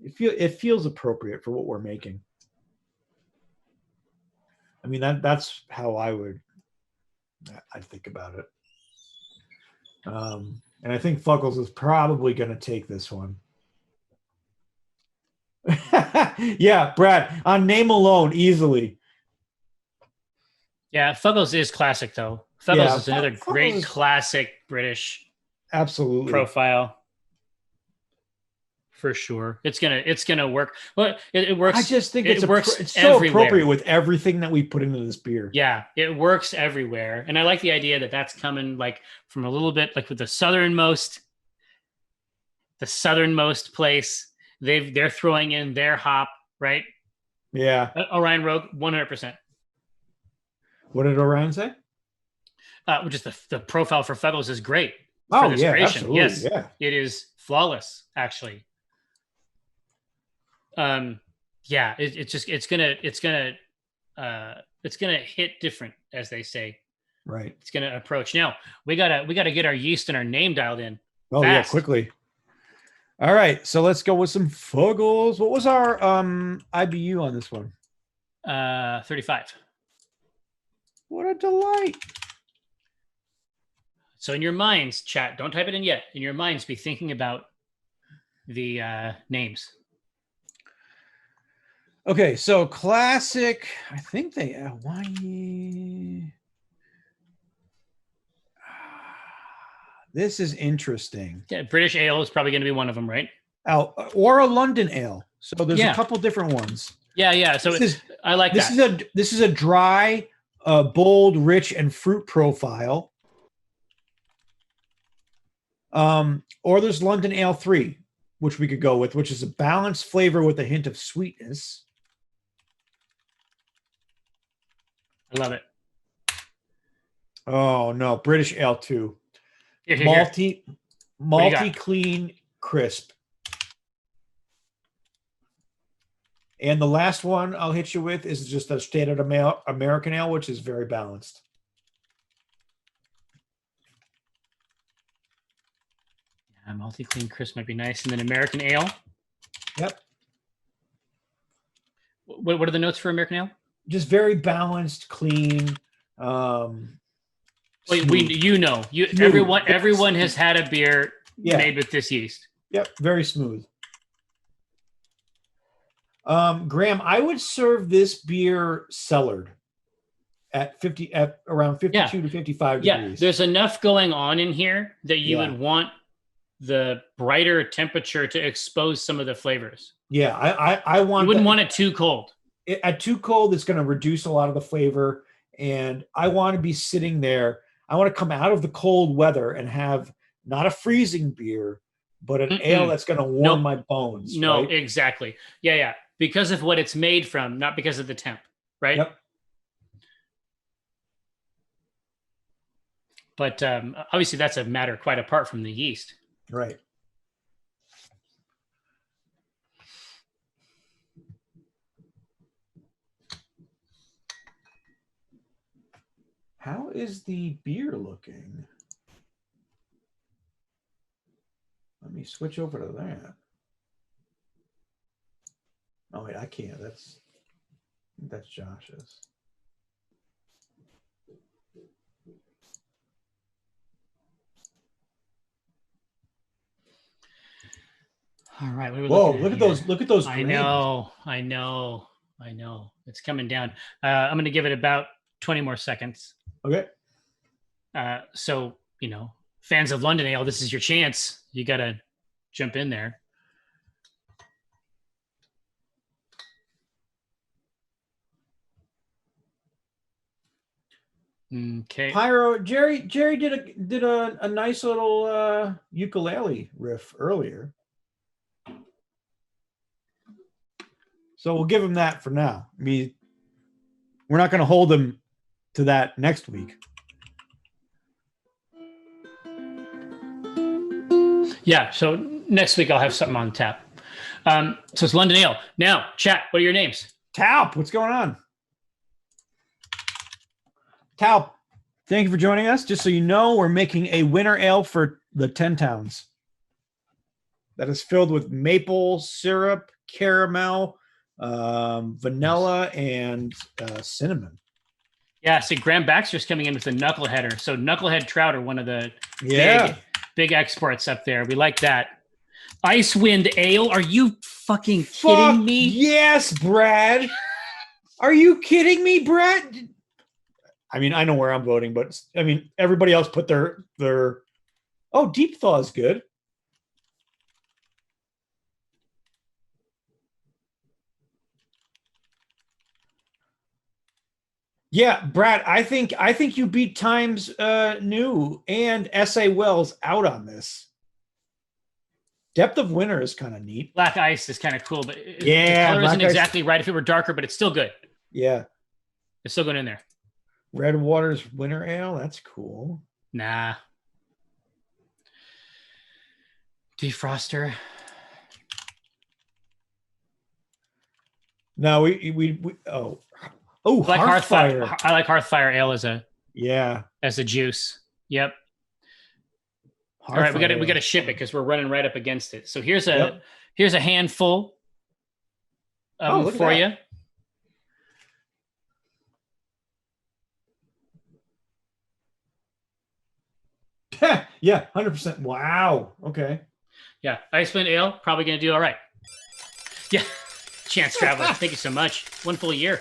A: it feels appropriate for what we're making. I mean, that's how I'd think about it. And I think Fuggles is probably going to take this one. Yeah, Brad, on name alone, easily.
B: Yeah, Fuggles is classic, though. Fuggles is another great classic British
A: absolutely
B: profile. For sure, it's gonna work. Well, it works.
A: I just think it's so
B: everywhere.
A: appropriate with everything that we put into this beer.
B: Yeah, it works everywhere, and I like the idea that that's coming like from a little bit like with the southernmost place. They're throwing in their hop, right?
A: Yeah.
B: Orion Rogue, 100%.
A: What did Orion say?
B: Just the profile for Fuggles is great.
A: Oh yeah, absolutely.
B: Yes,
A: yeah.
B: It is flawless, actually. Yeah, it's gonna hit different, as they say.
A: Right.
B: It's gonna approach. Now we gotta get our yeast and our name dialed in.
A: Oh fast. Yeah, quickly. All right, so let's go with some Fuggles. What was our IBU on this one?
B: 35.
A: What a delight.
B: So in your minds, chat, don't type it in yet. In your minds, be thinking about the names.
A: Okay, so classic. I think they why. This is interesting.
B: Yeah, British ale is probably going to be one of them, right?
A: Or a London ale. So there's a couple different ones.
B: Yeah. So I like that.
A: This is a dry, bold, rich, and fruit profile. Or there's London Ale 3, which we could go with, which is a balanced flavor with a hint of sweetness.
B: I love it.
A: Oh no, British Ale 2.
B: Here.
A: Malty, clean, crisp. And the last one I'll hit you with is just a standard American ale, which is very balanced.
B: Multi-clean crisp might be nice. And then American ale.
A: Yep.
B: What are the notes for American ale?
A: Just very balanced, clean.
B: Everyone has had a beer made with this yeast.
A: Yep, very smooth. Graham, I would serve this beer cellared at around 52 to 55 degrees.
B: Yeah, there's enough going on in here that you would want the brighter temperature to expose some of the flavors.
A: Yeah, I want.
B: You wouldn't want it too cold.
A: At too cold, it's going to reduce a lot of the flavor, and I want to be sitting there. I want to come out of the cold weather and have not a freezing beer, but an ale that's going to warm my bones.
B: No,
A: right?
B: Exactly. Yeah. Because of what it's made from, not because of the temp, right?
A: Yep.
B: But obviously, that's a matter quite apart from the yeast.
A: Right. How is the beer looking? Let me switch over to that. Oh wait, I can't. That's Josh's.
B: All right.
A: Whoa! Look at those. Look at those.
B: I know. It's coming down. I'm going to give it about 20 more seconds.
A: Okay.
B: So, fans of London Ale, this is your chance. You got to jump in there. Okay.
A: Pyro, Jerry did a nice little ukulele riff earlier. So we'll give him that for now. I mean, we're not going to hold him to that next week.
B: Yeah, so next week I'll have something on tap. So it's London Ale. Now, chat, what are your names?
A: Talp, what's going on? Talp, thank you for joining us. Just so you know, we're making a winter ale for the 10 Towns that is filled with maple syrup, caramel, vanilla, and cinnamon.
B: Yeah, see, Graham Baxter's coming in with a knuckleheader. So Knucklehead Trout are one of the big exports up there. We like that. Icewind Ale. Are you fucking kidding me?
A: Yes, Brad. Are you kidding me, Brad? I mean, I know where I'm voting, but I mean, everybody else put their. Oh, Deep Thaw is good. Yeah, Brad, I think you beat Times New and S.A. Wells out on this. Depth of Winter is kind of neat.
B: Black Ice is kind of cool, but the color isn't exactly right if it were darker, but it's still good.
A: Yeah.
B: It's still going in there.
A: Red Water's Winter Ale, that's cool.
B: Nah. Defroster.
A: No, we
B: like Hearthfire. I like Hearthfire Ale as a juice. Yep. All right, we got to ship it because we're running right up against it. So here's a handful for you.
A: Yeah, 100%. Wow. Okay.
B: Yeah, Icewind Ale probably going to do all right. Yeah, Chance Traveler. Thank you so much. One full year.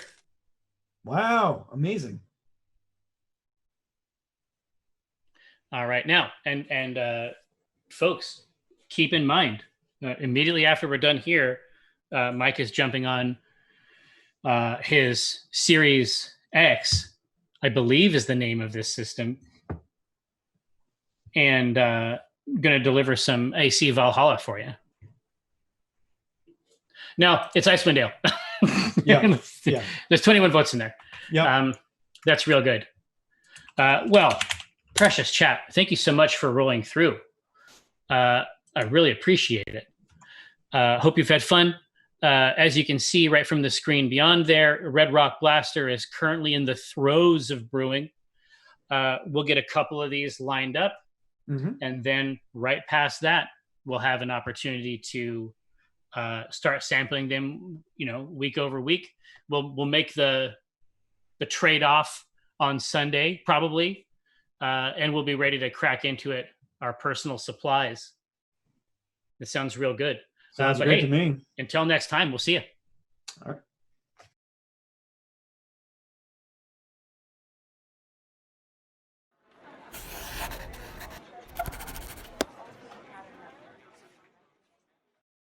A: Wow, amazing.
B: All right, now and folks, keep in mind immediately after we're done here, Mike is jumping on his Series X, I believe is the name of this system, and going to deliver some AC Valhalla for you. No, it's Icewind Ale. Yeah. There's 21 votes in there.
A: Yeah.
B: That's real good. Well, precious chat, thank you so much for rolling through. I really appreciate it. Hope you've had fun. As you can see right from the screen beyond there, Red Rock Blaster is currently in the throes of brewing. We'll get a couple of these lined up. Mm-hmm. And then right past that, we'll have an opportunity to start sampling them, week over week. We'll make the trade-off on Sunday probably, and we'll be ready to crack into it, our personal supplies. It sounds real good.
A: Sounds good to me.
B: Until next time, we'll see you.
A: All right.